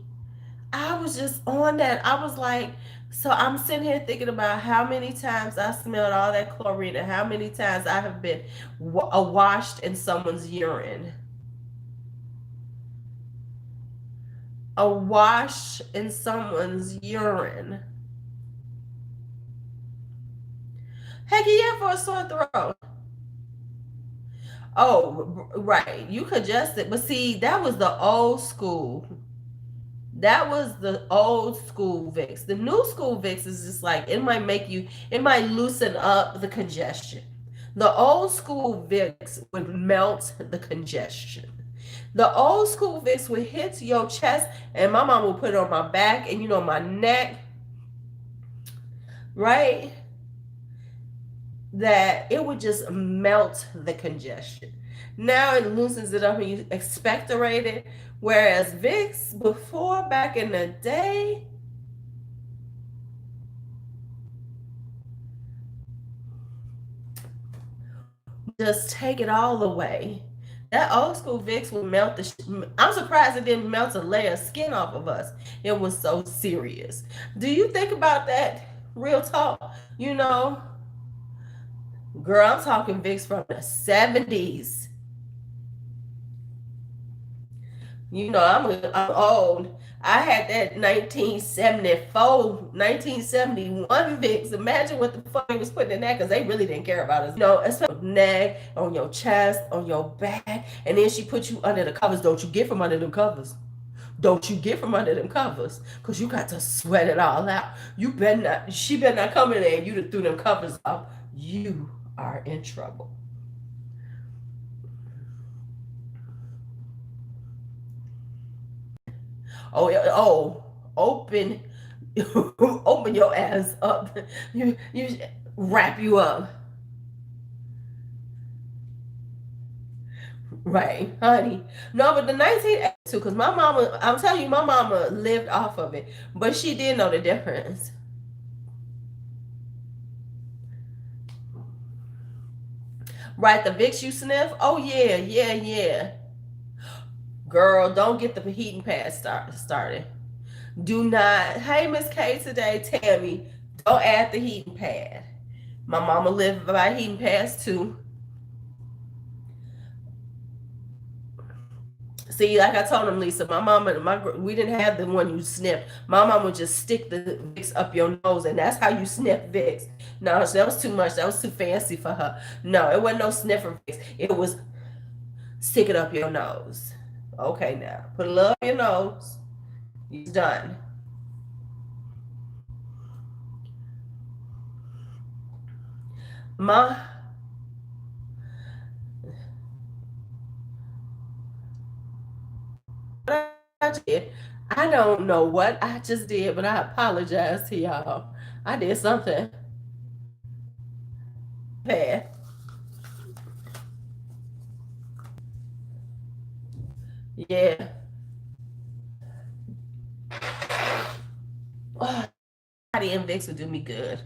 I was just on that. I was like, so I'm sitting here thinking about how many times I smelled all that chlorine and how many times I have been washed in someone's urine. A wash in someone's urine. Heck yeah, for a sore throat. Oh, right. You congested. But see, that was the old school. That was the old school Vicks. The new school Vicks is just like, it might loosen up the congestion. The old school Vicks would melt the congestion. The old school Vicks would hit your chest, and my mom would put it on my back and, my neck, right? That it would just melt the congestion. Now it loosens it up and you expectorate it. Whereas Vicks before, back in the day, just take it all away. That old school Vicks would melt I'm surprised it didn't melt a layer of skin off of us. It was so serious. Do you think about that? Real talk, girl, I'm talking Vicks from the 70s. You know, I'm old. I had that 1974, 1971 Vicks. Imagine what the fuck they was putting in that, because they really didn't care about us. You know, especially on your neck, on your chest, on your back. And then she put you under the covers. Don't you get from under them covers. Don't you get from under them covers, because you got to sweat it all out. You better not, she better not come in there and you done threw them covers up. You are in trouble. Oh, oh, open, open your ass up. You wrap you up, right, honey? No, but the 1982, because my mama, I'm telling you, my mama lived off of it, but she did know the difference. Right, the Vicks you sniff. Oh yeah, yeah, yeah. Girl, don't get the heating pad started. Do not. Hey, Miss K today, Tammy. Don't add the heating pad. My mama lived by heating pads too. See, like I told him, Lisa, my mama, we didn't have the one you sniff. My mama would just stick the Vicks up your nose, and that's how you sniff Vicks. No, that was too much. That was too fancy for her. No, it wasn't no sniffer Vicks. It was stick it up your nose. Okay, now put a little up your nose. You're done. My I did. I don't know what I just did, but I apologize to y'all. I did something bad. Yeah. Oh, Toddy and Vicks would do me good.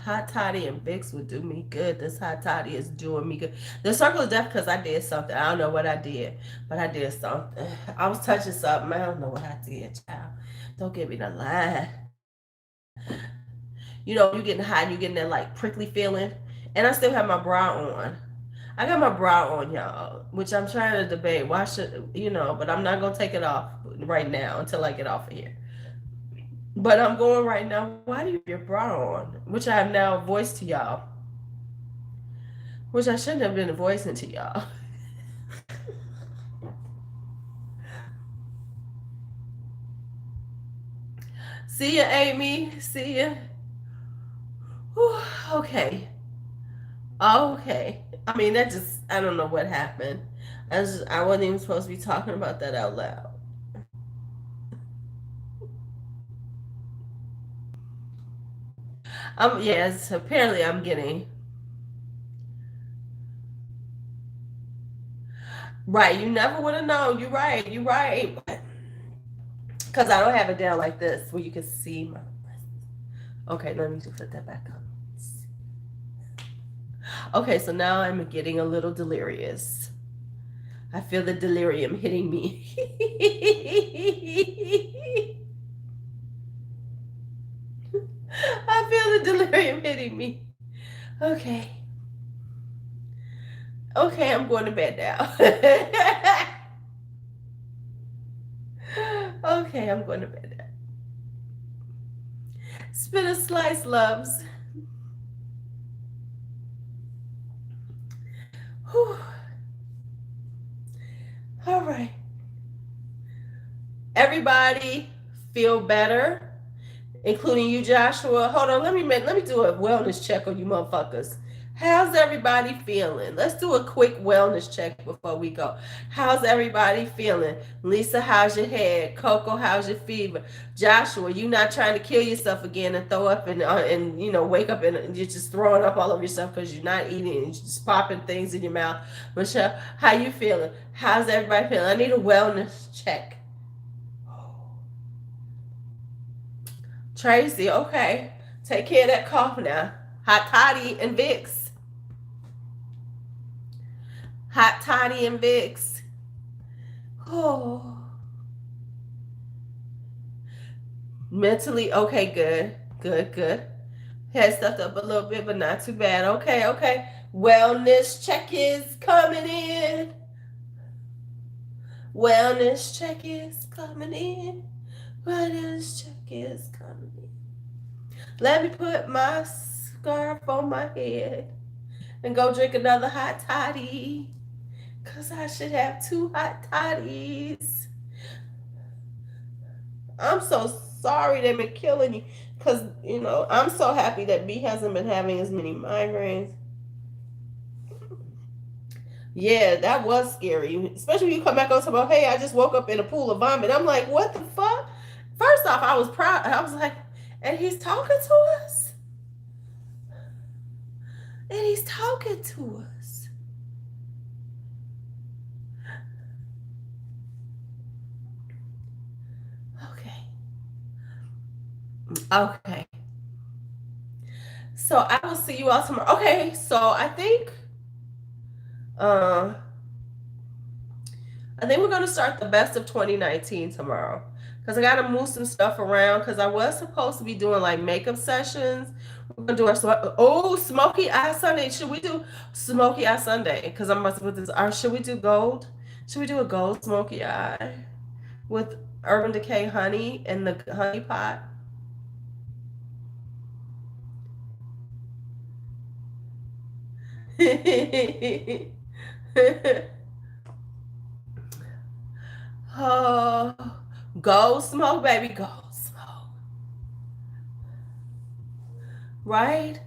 Hot toddy and Vicks would do me good. This hot toddy is doing me good. The circle of death, because I did something. I don't know what I did, but I did something. I was touching something. I don't know what I did, child. Don't get me the line. You know, you getting hot and you getting that like prickly feeling. And I still have my bra on. I got my bra on, y'all, which I'm trying to debate. Why should, but I'm not going to take it off right now until I get off of here. But I'm going right now. Why do you have your bra on? Which I have now voiced to y'all. Which I shouldn't have been voicing to y'all. See ya, Amy. See ya. Whew, okay. Okay. I mean, I don't know what happened. I wasn't even supposed to be talking about that out loud. Yes, apparently I'm getting. Right, you never would have known. You're right. You're right. Because I don't have it down like this where you can see my. Okay, let me just put that back up. Okay, so now I'm getting a little delirious. I feel the delirium hitting me. I feel the delirium hitting me. Okay. Okay, I'm going to bed now. Okay, I'm going to bed now. Spin a slice, loves. Whew. All right. Everybody feel better, including you, Joshua. Hold on, let me do a wellness check on you motherfuckers. How's everybody feeling? Let's do a quick wellness check before we go. How's everybody feeling? Lisa, how's your head? Coco, how's your fever? Joshua, you not trying to kill yourself again and throw up and wake up and you're just throwing up all over yourself because you're not eating and you're just popping things in your mouth. Michelle, how you feeling? How's everybody feeling? I need a wellness check. Tracy, okay. Take care of that cough now. Hot toddy and Vicks. Hot toddy and Vicks. Oh. Mentally, okay, good. Good, good. Head stuffed up a little bit, but not too bad. Okay, okay. Wellness check is coming in. Wellness check is coming in. Wellness check is coming in. Let me put my scarf on my head and go drink another hot toddy. Cause I should have 2 hot toddies. I'm so sorry they've been killing you. Cause I'm so happy that B hasn't been having as many migraines. Yeah, that was scary. Especially when you come back on about, hey, I just woke up in a pool of vomit. I'm like, what the fuck? First off, I was proud. I was like, and he's talking to us? And he's talking to us. Okay. Okay. So I will see you all tomorrow. Okay, so uh I think we're gonna start the best of 2019 tomorrow. Cause I gotta move some stuff around. Cause I was supposed to be doing like makeup sessions. We're gonna do our smoky eye Sunday. Should we do smoky eye Sunday? Cause I'm about to put this. Or should we do gold? Should we do a gold smoky eye with Urban Decay honey and the honey pot? Oh, gold smoke, baby, gold smoke. Right?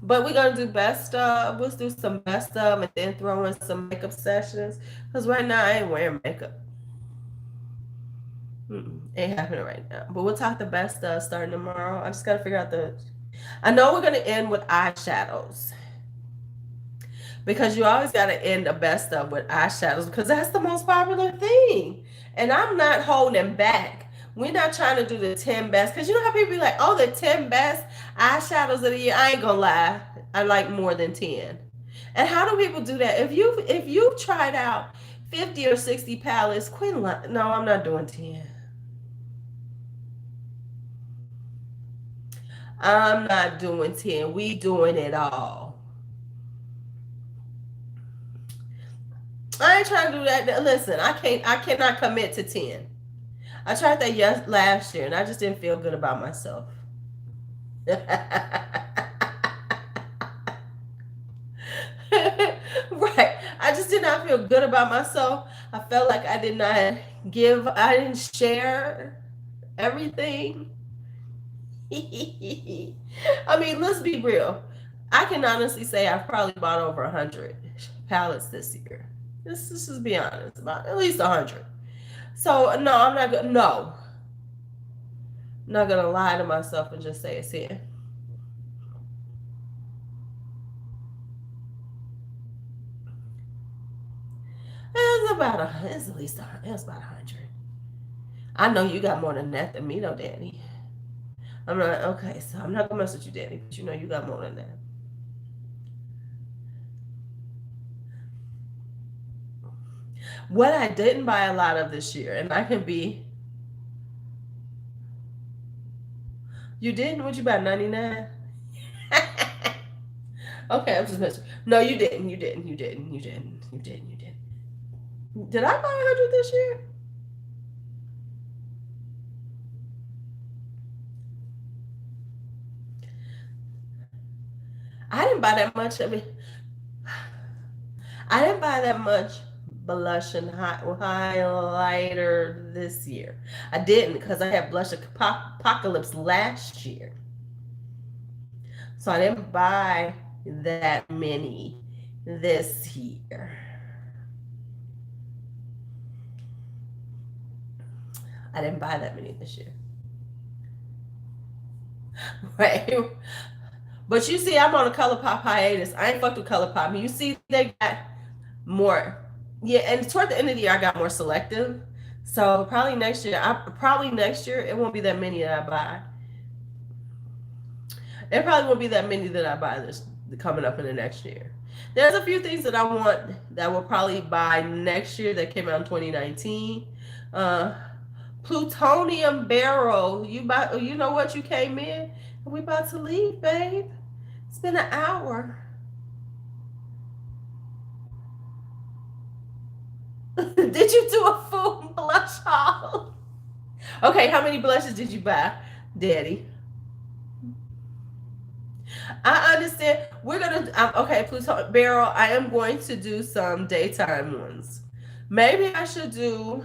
But we're gonna do best of. Let's do some best of, and then throw in some makeup sessions. Cause right now I ain't wearing makeup. Ain't happening right now. But we'll talk the best of starting tomorrow. I just gotta figure out I know we're gonna end with eyeshadows. Because you always got to end the best of with eyeshadows because that's the most popular thing. And I'm not holding back. We're not trying to do the 10 best because you know how people be like, oh, the 10 best eyeshadows of the year. I ain't gonna lie, I like more than 10. And how do people do that? If you've tried out 50 or 60 palettes, quit. No, I'm not doing 10. I'm not doing 10. We doing it all. I ain't trying to do that. Listen, I cannot commit to 10. I tried that last year and I just didn't feel good about myself. Right. I just did not feel good about myself. I felt like I didn't share everything. I mean, let's be real. I can honestly say I've probably bought over 100 palettes this year. Let's just be honest, about at least 100. So no, I'm not gonna. No, I'm not gonna lie to myself and just say it's here. It's at least it's about 100. I know you got more than that than me, though, Danny. I'm not okay. So I'm not gonna mess with you, Danny, but you know you got more than that. What I didn't buy a lot of this year, and I can be. You didn't? What you buy? 99. Okay, I'm just messing. No, you didn't. You didn't. You didn't. You didn't. You didn't. You didn't. Did I buy 100 this year? I didn't buy that much. I mean, I didn't buy that much blush and highlighter this year. I didn't because I had blush apocalypse last year. So I didn't buy that many this year. I didn't buy that many this year. Right? But you see, I'm on a ColourPop hiatus. I ain't fucked with ColourPop. You see, they got more. Yeah, and toward the end of the year, I got more selective. So probably next year, it won't be that many that I buy. There probably won't be that many that I buy this coming up in the next year. There's a few things that I want that will probably buy next year that came out in 2019. Plutonium Barrel. You know what? You came in. We about to leave, babe. It's been an hour. Did you do a full blush haul. Okay, how many blushes did you buy, Daddy? I understand. We're gonna okay, Pluto Barrel. I am going to do some daytime ones. Maybe I should do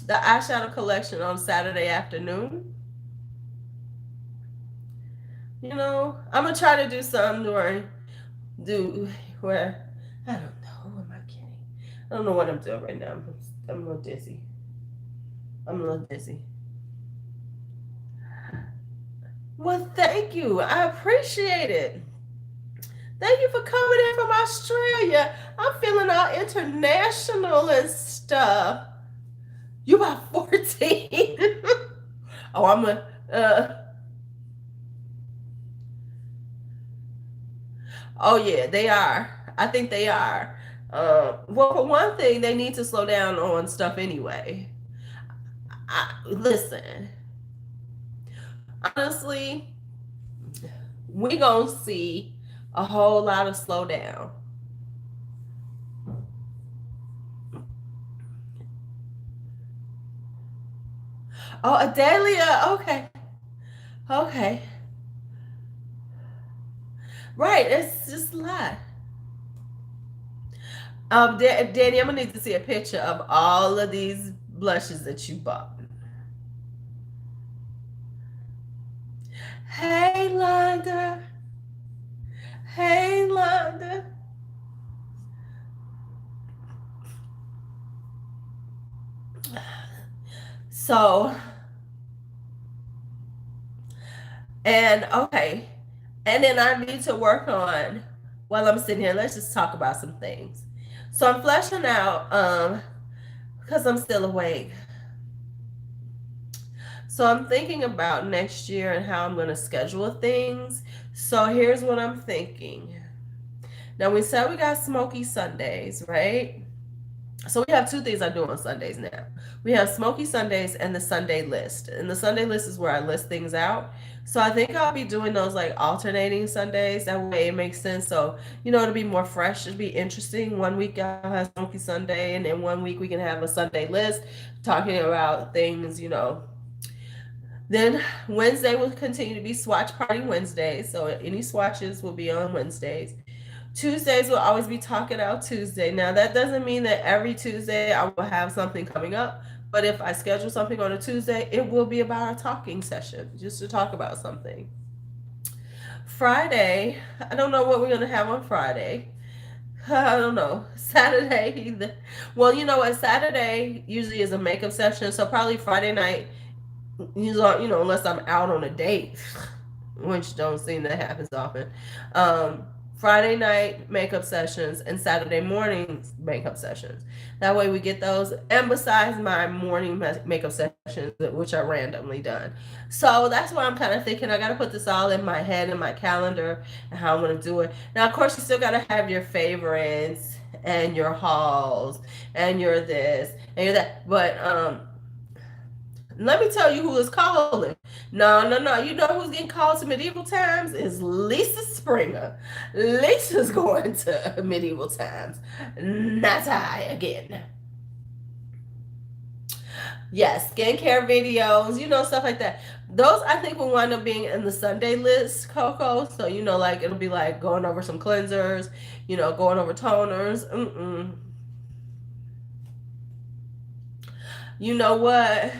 the eyeshadow collection on Saturday afternoon. You know, I'm gonna try to do some do where I don't know. Who am I kidding? I don't know what I'm doing right now. I'm a little dizzy. I'm a little dizzy. Well, thank you. I appreciate it. Thank you for coming in from Australia. I'm feeling all international and stuff. You about 14? Oh, I'm a. Oh yeah, they are. I think they are. Well, for one thing, they need to slow down on stuff anyway. Listen, honestly, we gonna see a whole lot of slowdown. Oh, Adelia. Okay. Okay. Right. It's just a lot. Danny, I'm gonna need to see a picture of all of these blushes that you bought. Hey, Londa. Hey, Londa. So, and okay, and then I need to work on while I'm sitting here. Let's just talk about some things. So I'm fleshing out because I'm still awake. So I'm thinking about next year and how I'm going to schedule things. So here's what I'm thinking. Now we said we got smoky Sundays, right? So we have two things I do on Sundays now. We have smoky Sundays and the Sunday list. And the Sunday list is where I list things out. So I think I'll be doing those like alternating Sundays. That way it makes sense. So, you know, it'll be more fresh. It'll be interesting. One week I'll have smoky Sunday, and then one week we can have a Sunday list talking about things, you know. Then Wednesday will continue to be swatch party Wednesdays. So any swatches will be on Wednesdays. Tuesdays will always be Talk It Out Tuesday. Now, that doesn't mean that every Tuesday I will have something coming up, but if I schedule something on a Tuesday, it will be about a talking session, just to talk about something. Friday, I don't know what we're going to have on Friday. I don't know. Saturday, either. Well, you know what? Saturday usually is a makeup session, so probably Friday night, you know, unless I'm out on a date, which don't seem that happens often. Friday night makeup sessions and Saturday morning makeup sessions. That way we get those. And besides my morning makeup sessions, which are randomly done. So that's what I'm kind of thinking. I got to put this all in my head and my calendar and how I'm going to do it. Now, of course, you still got to have your favorites and your hauls and your this and your that. But let me tell you who is calling. No. You know who's getting called to medieval times is Lisa Springer. Lisa's going to medieval times. Not I again. Yes, skincare videos, you know, stuff like that. Those I think will wind up being in the Sunday list, Coco. So, you know, like it'll be like going over some cleansers, you know, going over toners. You know what?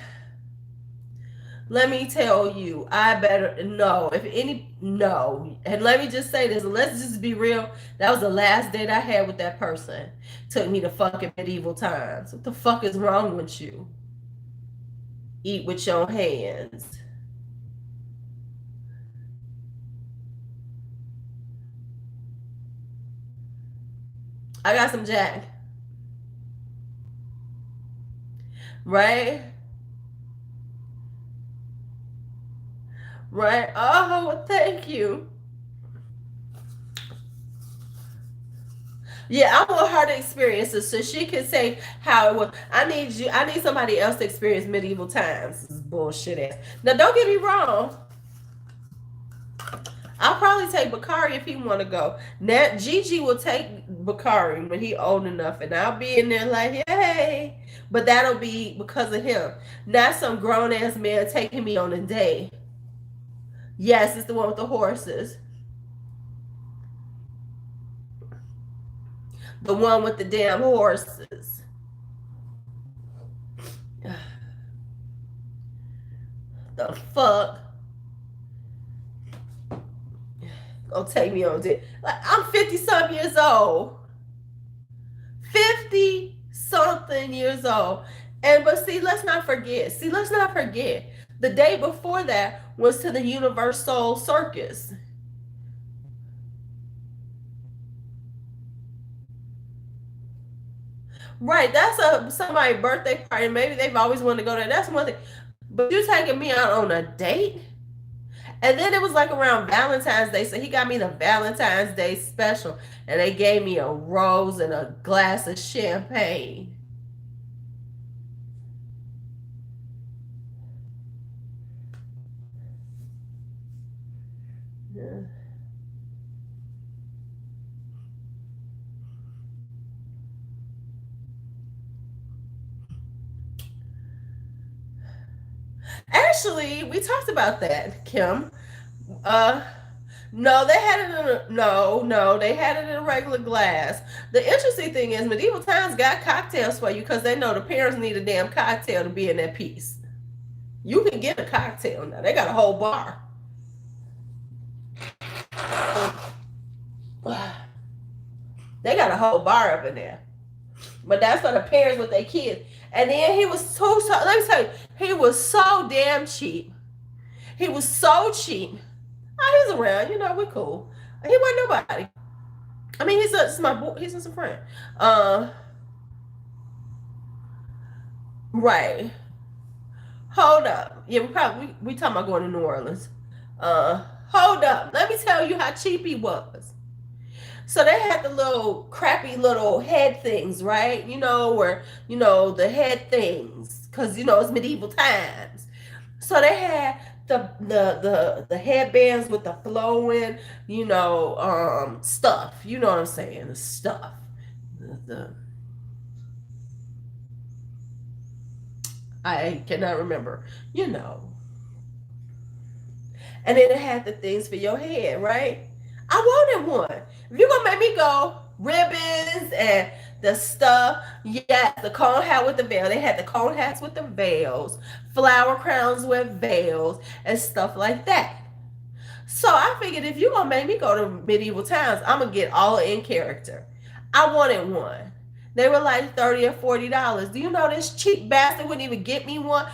Let me tell you, I better no. No. And let me just say this. Let's just be real. That was the last date I had with that person. Took me to fucking medieval times. What the fuck is wrong with you? Eat with your hands. I got some Jack. Right? Right? Oh, thank you. Yeah, I want her to experience it so she can say how it was. I need somebody else to experience medieval times. This is bullshit ass. Now don't get me wrong. I'll probably take Bakari if he want to go. Now Gigi will take Bakari when he old enough, and I'll be in there like, yay. But that'll be because of him. Not some grown ass man taking me on a date. Yes, it's the one with the horses. The one with the damn horses. The fuck? Gonna take me on date. Like, I'm 50 something years old. 50 something years old. And but see, let's not forget. The day before that was to the Universal Circus. Right, that's somebody's birthday party. Maybe they've always wanted to go there. That's one thing. But you taking me out on a date? And then it was like around Valentine's Day. So he got me the Valentine's Day special. And they gave me a rose and a glass of champagne. Yeah. Actually, we talked about that, Kim. Uh, no, they had it in a no, they had it in a regular glass. The interesting thing is, Medieval Times got cocktails for you because they know the parents need a damn cocktail to be in that piece. You can get a cocktail now. They got a whole bar. They got a whole bar up in there. But that's for the parents with their kids. And then he was so let me tell you, he was so damn cheap. He was so cheap. Oh, he's around, we're cool. He wasn't nobody. I mean, he's my boy. He's just a friend. Right. Hold up. Yeah, we talking about going to New Orleans. Hold up. Let me tell you how cheap he was. So they had the little crappy little head things, right? Where the head things, because it's medieval times. So they had the headbands with the flowing, stuff. You know what I'm saying? The stuff. The I cannot remember. You know. And then it had the things for your head, right? I wanted one. If you're gonna make me go ribbons and the stuff, yes, the cone hat with the veil. They had the cone hats with the veils, flower crowns with veils, and stuff like that. So I figured if you're gonna make me go to medieval times, I'm gonna get all in character. I wanted one. They were like $30 or $40. Do you know this cheap bastard wouldn't even get me one?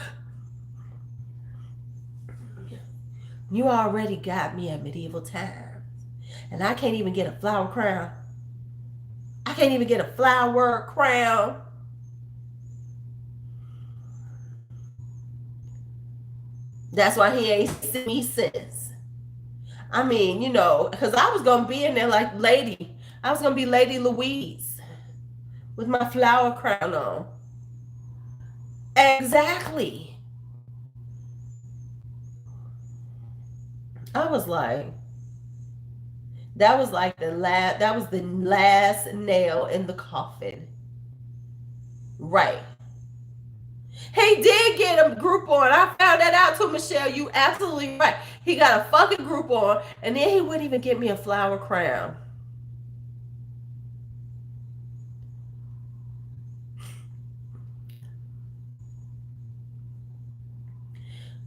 You already got me at medieval times. And I can't even get a flower crown. I can't even get a flower crown. That's why he ain't seen me since. I mean, because I was going to be in there like lady. I was going to be Lady Louise with my flower crown on. Exactly. I was like, that was the last nail in the coffin. Right. He did get a Groupon. I found that out too, Michelle. You absolutely right. He got a fucking Groupon, and then he wouldn't even get me a flower crown.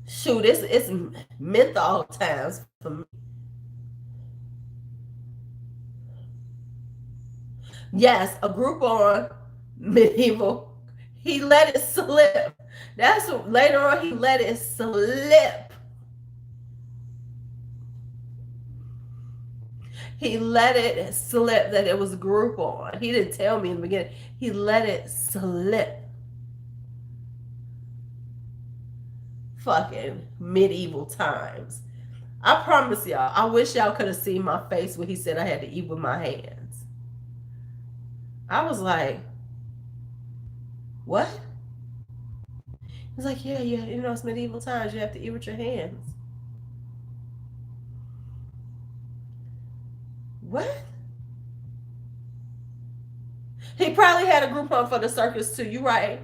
Shoot, it's menthol times for me. Yes, a Groupon medieval. He let it slip. That's what, later on he let it slip. He let it slip that it was a Groupon. He didn't tell me in the beginning. He let it slip. Fucking medieval times. I promise y'all, I wish y'all could have seen my face when he said I had to eat with my hands. I was like, what? He's like, yeah, it's medieval times. You have to eat with your hands. He probably had a Groupon for the circus too. You right.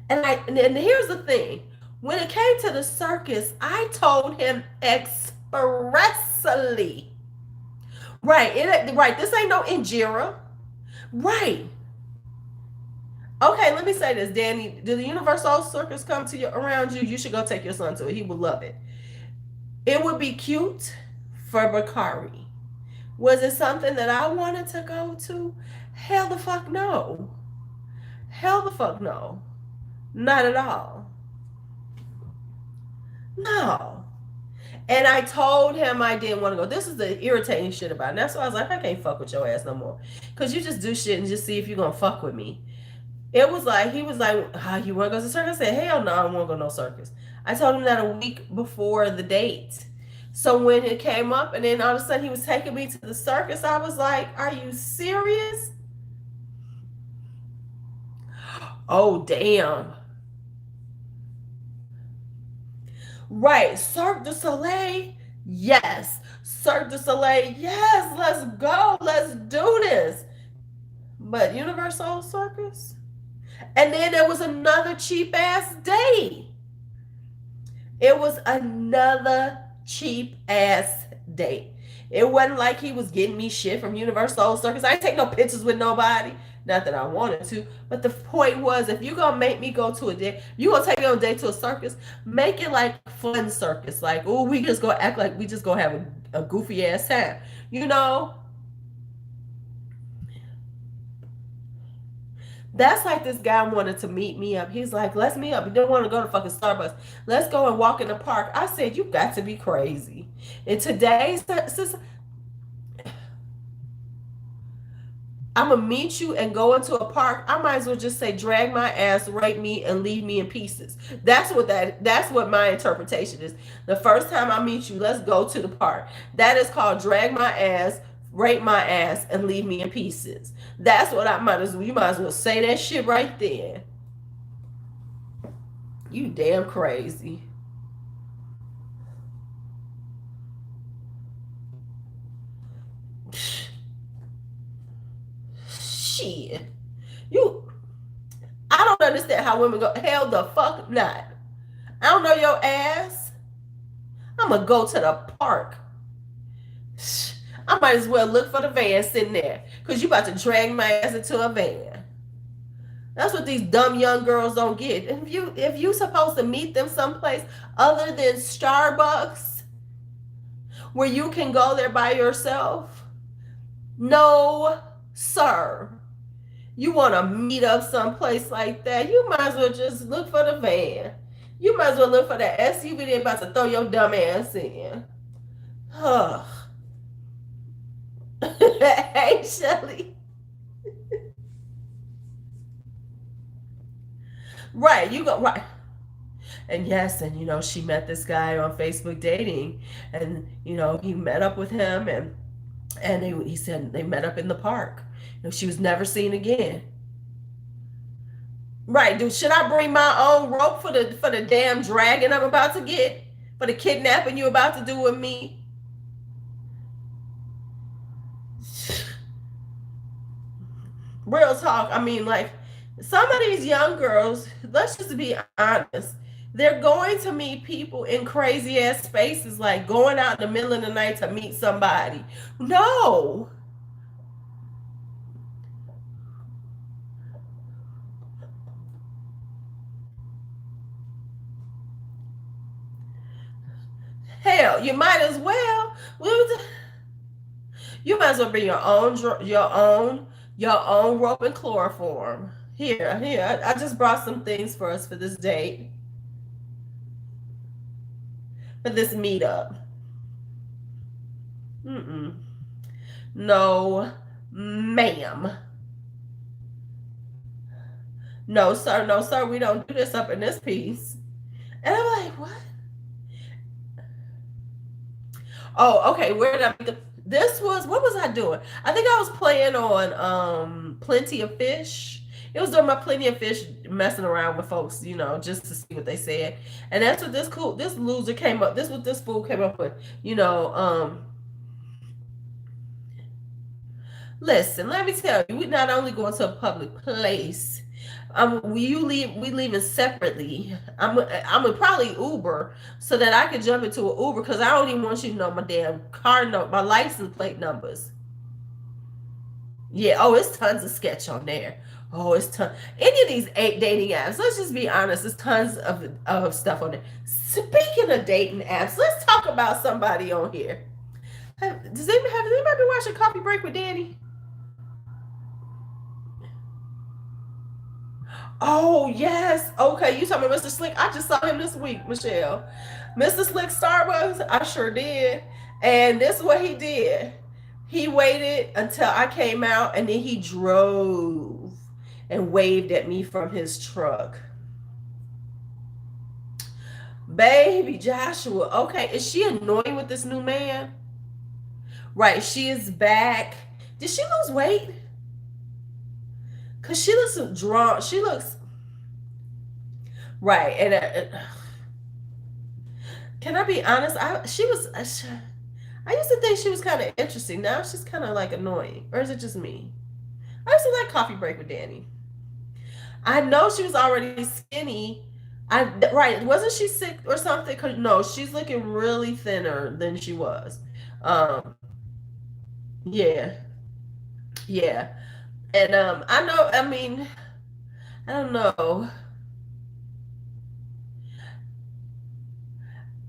And here's the thing. When it came to the circus, I told him expressly. Right. This ain't no injera. Right. Okay, let me say this, Danny. Did the Universal Circus come to you around you? You should go take your son to it. He would love it. It would be cute for Bakari. Was it something that I wanted to go to? Hell the fuck no. Hell the fuck no. Not at all. No. And I told him I didn't want to go. This is the irritating shit about it. And that's why I was like, I can't fuck with your ass no more. Because you just do shit and just see if you're going to fuck with me. It was like, he was like, you want to go to the circus? I said, hell no, I don't want to go to no circus. I told him that a week before the date. So when it came up and then all of a sudden he was taking me to the circus, I was like, are you serious? Oh, damn. Right. Cirque du Soleil. Yes. Cirque du Soleil. Yes. Let's go. Let's do this. But Universal Circus? And then there was another cheap ass date. It was another cheap ass date. It wasn't like he was getting me shit from Universal Circus. I ain't take no pictures with nobody. Not that I wanted to. But the point was, if you're going to make me go to a date, you going to take me on a date to a circus, make it like fun circus. Like, oh, we just going to act like we just going to have a goofy ass time. You know? That's like this guy wanted to meet me up. He's like, let's meet up. He didn't want to go to fucking Starbucks. Let's go and walk in the park. I said, you got to be crazy. In today's I'm going to meet you and go into a park. I might as well just say, drag my ass, rape me, and leave me in pieces. That's what my interpretation is. The first time I meet you, let's go to the park. That is called drag my ass, rape my ass, and leave me in pieces. That's what you might as well say that shit right there. You damn crazy. Shit. I don't understand how women go, hell the fuck not. I don't know your ass. I'm gonna go to the park. I might as well look for the van sitting there. Because you about to drag my ass into a van. That's what these dumb young girls don't get. If you supposed to meet them someplace other than Starbucks, where you can go there by yourself, no, sir. You want to meet up someplace like that, you might as well just look for the van. You might as well look for that SUV they're about to throw your dumb ass in. Ugh. Hey, Shelly. Right, you go right. And yes, and she met this guy on Facebook dating, and he met up with him, and he said they met up in the park. She was never seen again. Right, dude. Should I bring my own rope for the damn dragon I'm about to get? For the kidnapping you about to do with me? Real talk. I mean, like, some of these young girls, let's just be honest, they're going to meet people in crazy ass spaces, like going out in the middle of the night to meet somebody. No. Hell, you might as well. You might as well bring your own rope and chloroform. Here. I just brought some things for us for this date. For this meetup. No, ma'am. No, sir, we don't do this up in this piece. And I'm like, what? Oh, okay. Where did I make what was I doing? I think I was playing on Plenty of Fish. It was during my Plenty of Fish messing around with folks, just to see what they said. And that's what this loser came up. This is what this fool came up with. Listen, let me tell you, we not only going to a public place. We leaving separately. I'm gonna probably Uber so that I can jump into an Uber because I don't even want you to know my damn car note, my license plate numbers. Yeah. Oh, it's tons of sketch on there. Oh, it's ton. Any of these eight dating apps. Let's just be honest. There's tons of stuff on there. Speaking of dating apps, let's talk about somebody on here. Has anybody been watching Coffee Break with Danny? Oh yes. Okay, you talking about Mr. Slick? I just saw him this week, Michelle. Mr. Slick Starbucks. I sure did. And this is what he did. He waited until I came out, and then he drove and waved at me from his truck. Baby Joshua. Okay, is she annoying with this new man? Right, she is back. Did she lose weight? Cause she looks drawn. She looks right, and can I be honest? I used to think she was kind of interesting. Now she's kind of like annoying, or is it just me? I used to like Coffee Break with Danny. I know she was already skinny. Right, wasn't she sick or something? Cause no, she's looking really thinner than she was. Um, yeah, yeah, and I know. I mean, I don't know.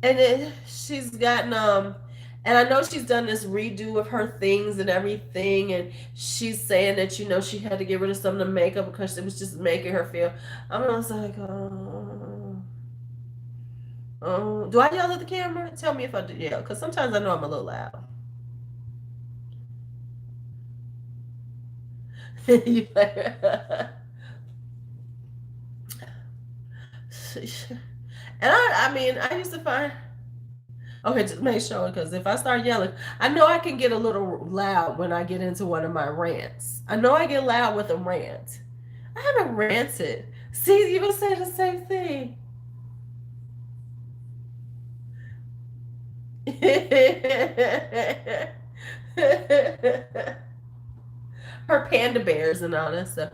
And then she's gotten and I know she's done this redo of her things and everything, and she's saying that she had to get rid of some of the makeup because it was just making her feel. I'm just like, oh, do I yell at the camera? Tell me if I do yell, because sometimes I know I'm a little loud. And I mean, I used to find. Okay, just make sure, because if I start yelling, I know I can get a little loud when I get into one of my rants. I know I get loud with a rant. I haven't ranted. See, you would say the same thing. Her panda bears and all that stuff.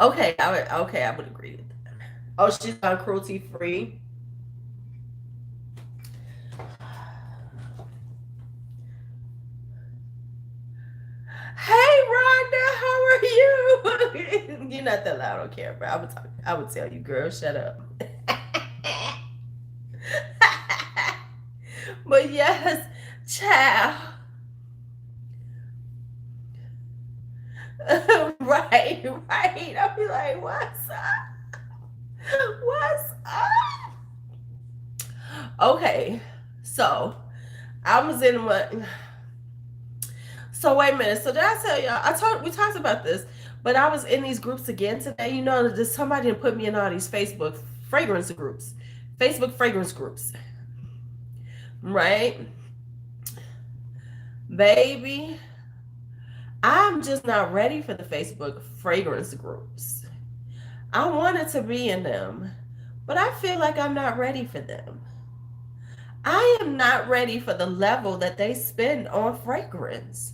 Okay, I would agree with that. Oh, she's on cruelty free. Hey, Rhonda, how are you? You're not that loud on camera. I would tell you, girl, shut up. But yes, child. Right, right. I'll be like, what's up? What's up? Okay, so I was in what? So wait a minute. So did I tell y'all? We talked about this, but I was in these groups again today. There's somebody that put me in all these fragrance groups, Facebook fragrance groups, right? Baby, I'm just not ready for the Facebook fragrance groups. I wanted to be in them, but I feel like I'm not ready for them. I am not ready for the level that they spend on fragrance.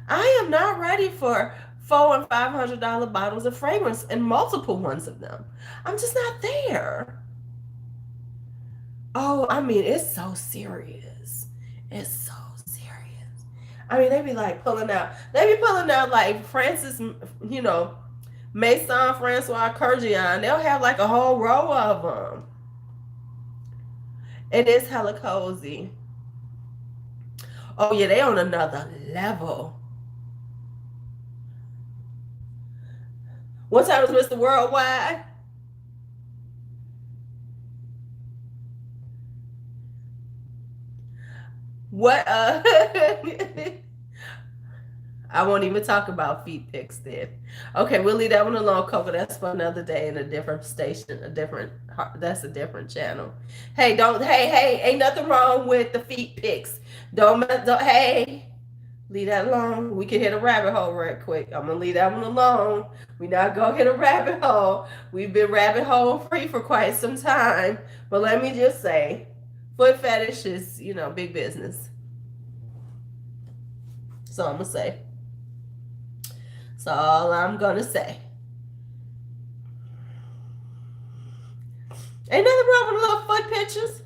I am not ready for $400 and $500 bottles of fragrance and multiple ones of them. I'm just not there. Oh, I mean, it's so serious. It's so serious. I mean, they be like pulling out. They be pulling out like Francis, Maison Francois Kurkdjian. They'll have like a whole row of them. It is hella cozy. Oh yeah, they on another level. What time is Mr. Worldwide? What I won't even talk about feet pics then. Okay, we'll leave that one alone, Coco. That's for another day in a different station, that's a different channel. Hey, ain't nothing wrong with the feet pics. Don't, hey, Leave that alone. We can hit a rabbit hole right quick. I'm gonna leave that one alone. We not gonna hit a rabbit hole. We've been rabbit hole free for quite some time. But let me just say, foot fetish is, big business. So I'm gonna say. That's all I'm gonna say. Ain't nothing wrong with little foot pictures.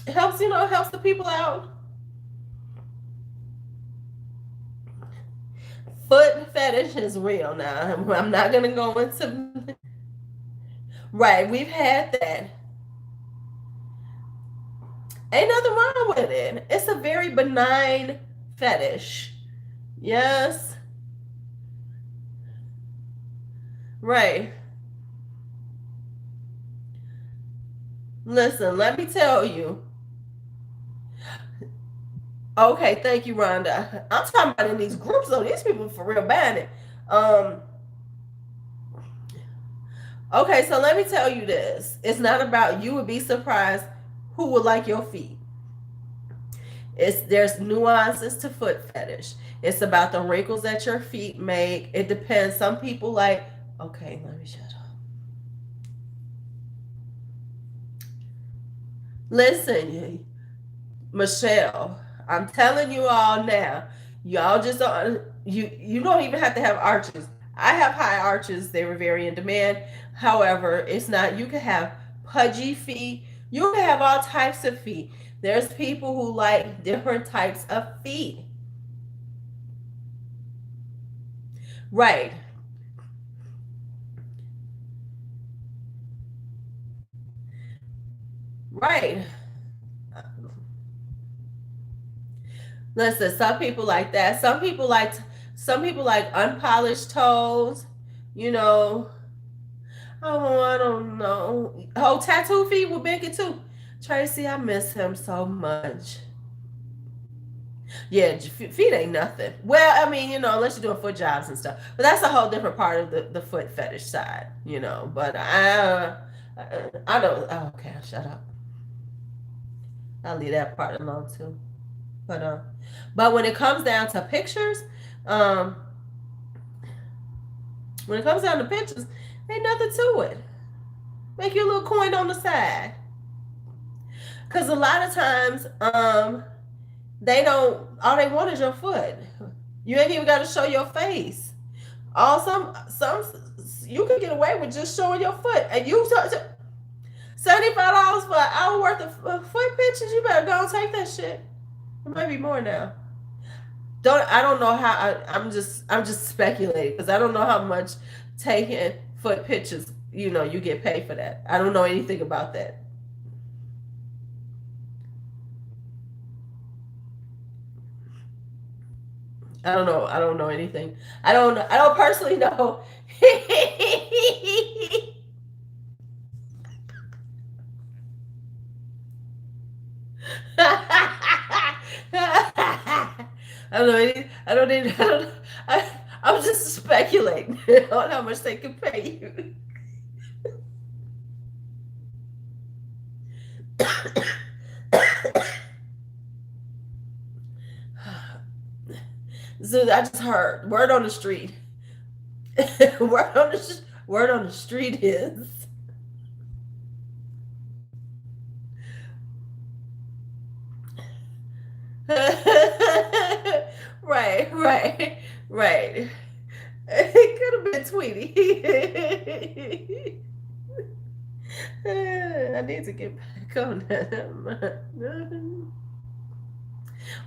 It helps, it helps the people out. Foot fetish is real now. I'm not gonna go into. Right, we've had that. Ain't nothing wrong with it. It's a very benign fetish. Yes. Right. Listen, let me tell you. Okay, thank you, Rhonda. I'm talking about in these groups, though. These people for real bad it. Okay, so let me tell you this. It's not about you would be surprised who would like your feet. There's nuances to foot fetish. It's about the wrinkles that your feet make. It depends. Some people like, okay, let me shut up. Listen, Michelle, I'm telling you all now. Y'all just don't, you don't even have to have arches. I have high arches. They were very in demand. However, it's not, you can have pudgy feet. You can have all types of feet. There's people who like different types of feet. Right. Right. Listen, some people like that. Some people like unpolished toes, you know. Oh, I don't know. Oh, tattoo feet with Biggie too. Tracy, I miss him so much. Yeah, feet ain't nothing. Well, I mean, unless you're doing foot jobs and stuff. But that's a whole different part of the foot fetish side. But I don't. Oh, okay, shut up. I'll leave that part alone too. But when it comes down to pictures, um, when it comes down to pictures, ain't nothing to it. Make your little coin on the side. Cause a lot of times, they don't. All they want is your foot. You ain't even got to show your face. All some you can get away with just showing your foot, and you $75 for an hour worth of foot pictures. You better go and take that shit. It might be more now. I don't know how. I'm just speculating because I don't know how much taking foot pictures. You get paid for that. I don't know anything about that. I don't know. I don't know anything. I don't. I don't personally know. I don't know. I don't need. I don't. I'm just speculating on how much they can pay you. So I just heard word on the street. Word on the street is right, right, right. It could have been Tweety. I need to get back on that.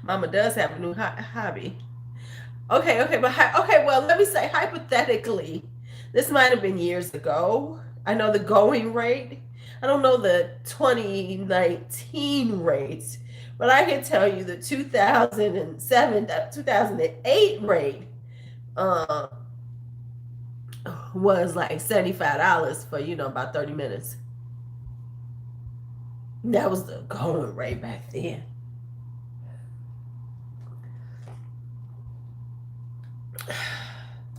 Mama does have a new hobby. Okay, okay, okay. Well, let me say hypothetically, this might have been years ago. I know the going rate. I don't know the 2019 rates, but I can tell you the 2007, 2008 rate uh, was like $75 for about 30 minutes. That was the going rate back then.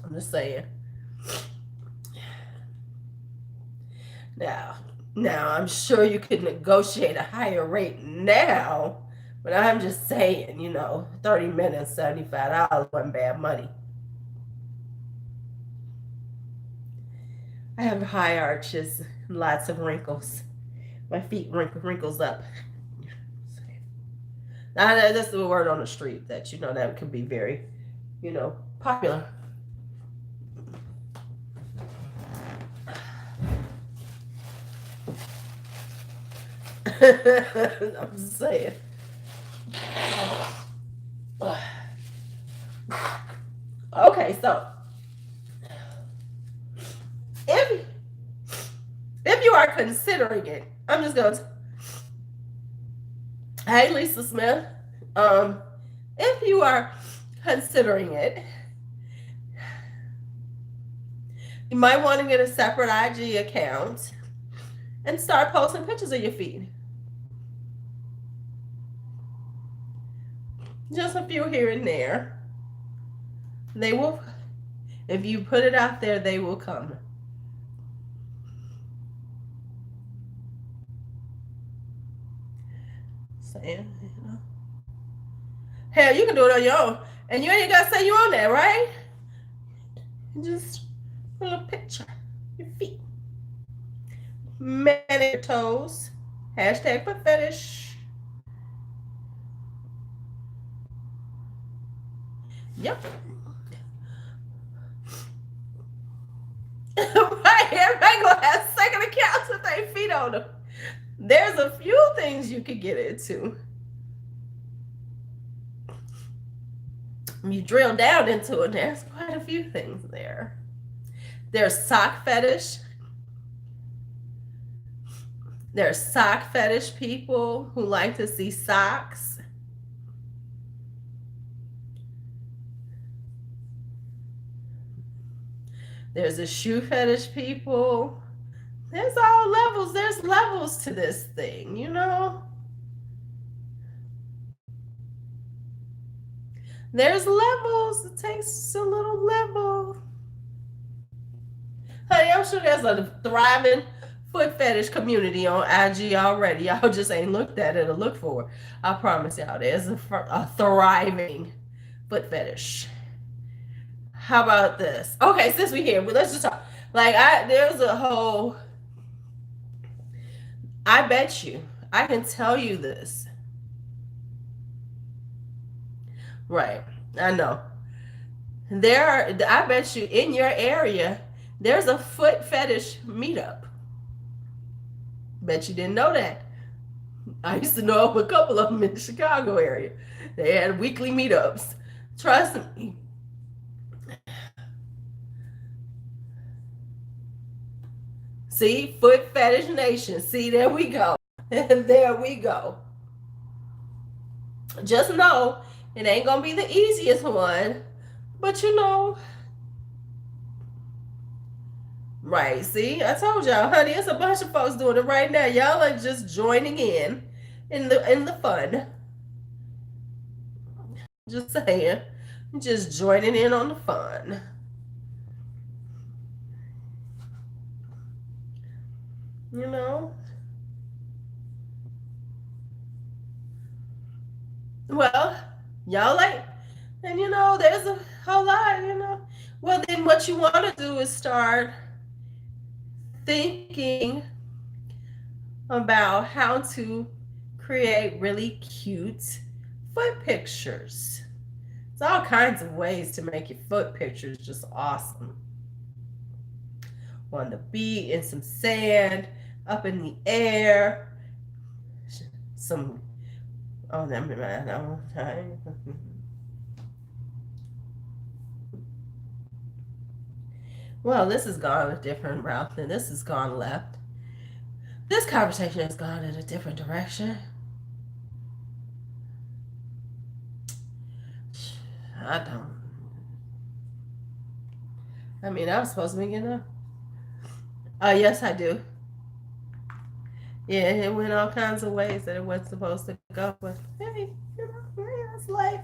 I'm just saying. Now, I'm sure you could negotiate a higher rate now, But I'm just saying, 30 minutes, $75 wasn't bad money. I have high arches, lots of wrinkles. My feet wrinkles up. Now, that's the word on the street that that could be very, popular. I'm just saying. Okay, so if you are considering it, I'm just going to. Hey, Lisa Smith. If you are considering it, you might want to get a separate IG account and start posting pictures of your feet. Just a few here and there. They will, if you put it out there, they will come. Saying, hell, you can do it on your own, and you ain't gotta say you on there, right? Just put a little picture, your feet, manicure toes, hashtag foot fetish. Yep. Right, everybody gonna have second accounts with their feet on them. There's a few things you could get into. You drill down into it, there's quite a few things there. There's sock fetish. There's sock fetish people who like to see socks. There's a shoe fetish people. There's all levels. There's levels to this thing, There's levels. It takes a little level. Honey, I'm sure there's a thriving foot fetish community on IG already. Y'all just ain't looked at it or looked for it. I promise y'all, there's a thriving foot fetish. How about this? Okay, since we here, let's just talk. There's a whole. I bet you, I can tell you this. Right, I know. I bet you in your area, there's a foot fetish meetup. Bet you didn't know that. I used to know of a couple of them in the Chicago area. They had weekly meetups. Trust me. See, foot fetish nation. See, there we go. And there we go. Just know it ain't gonna be the easiest one, but right? See, I told y'all, honey, it's a bunch of folks doing it right now. Y'all are just joining in the fun. Just saying, just joining in on the fun. Well, y'all and there's a whole lot, Well, then what you want to do is start thinking about how to create really cute foot pictures. There's all kinds of ways to make your foot pictures just awesome. On the beach, in some sand, up in the air, never mind. Well, this has gone a different route than this has gone left. This conversation has gone in a different direction. I'm supposed to be getting up. Yes, I do. Yeah, it went all kinds of ways that it wasn't supposed to go, but hey, it's life.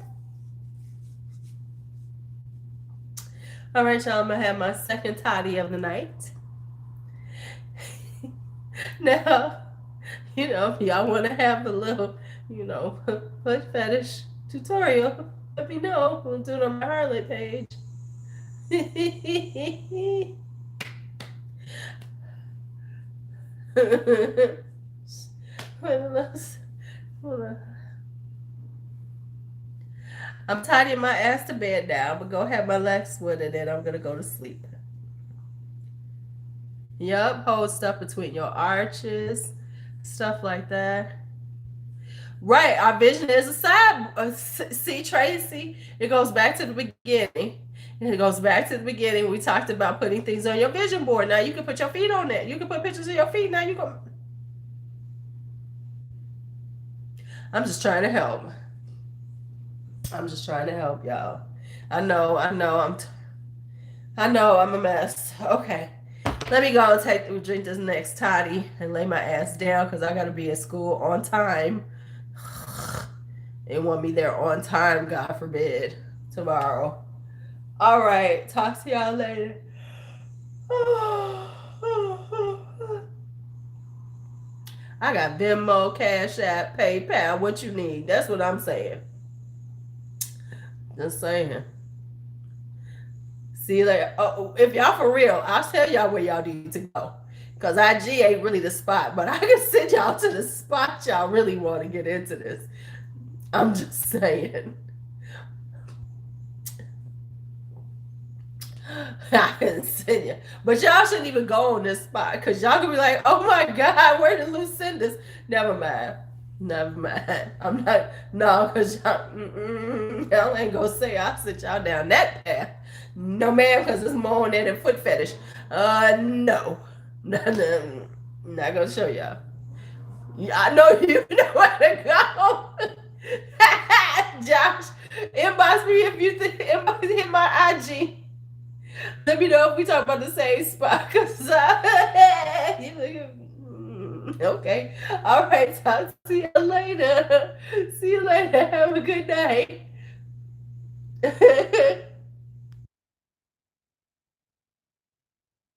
All right, y'all, I'm gonna have my second toddy of the night. Now, You know, if y'all want to have a little, you know, foot fetish tutorial, let me know. We'll do it on my Harlot page. I'm tidying my ass to bed now. I'm gonna go have my legs with it, and I'm gonna go to sleep. Yup, hold stuff between your arches, stuff like that. Right, our vision is a side. See, Tracy, it goes back to the beginning. It goes back to the beginning. We talked about putting things on your vision board. Now you can put your feet on it. You can put pictures of your feet. Now you can. I'm just trying to help. I'm just trying to help y'all. I know. I know. I'm a mess. Okay, let me go and drink this next toddy and lay my ass down because I gotta be at school on time. They want me there on time, God forbid, tomorrow. All right, talk to y'all later. I got Venmo, Cash App, PayPal. What you need? That's what I'm saying. Just saying. See you later. Oh, if y'all for real, I'll tell y'all where y'all need to go. Because IG ain't really the spot, but I can send y'all to the spot y'all really want to get into this. I'm just saying. I can send you. But y'all shouldn't even go on this spot because y'all can be like, oh my God, where did Lou send this? Never mind. I'm not, no, because y'all ain't gonna say I sent y'all down that path. No, ma'am, because it's more on that than foot fetish. No. No, not gonna show y'all. I know you know where to go. Josh, inbox me if you think, inbox hit my IG. Let me know if we talk about the same spot. Cause okay. All right. Talk to you later. See you later. Have a good night.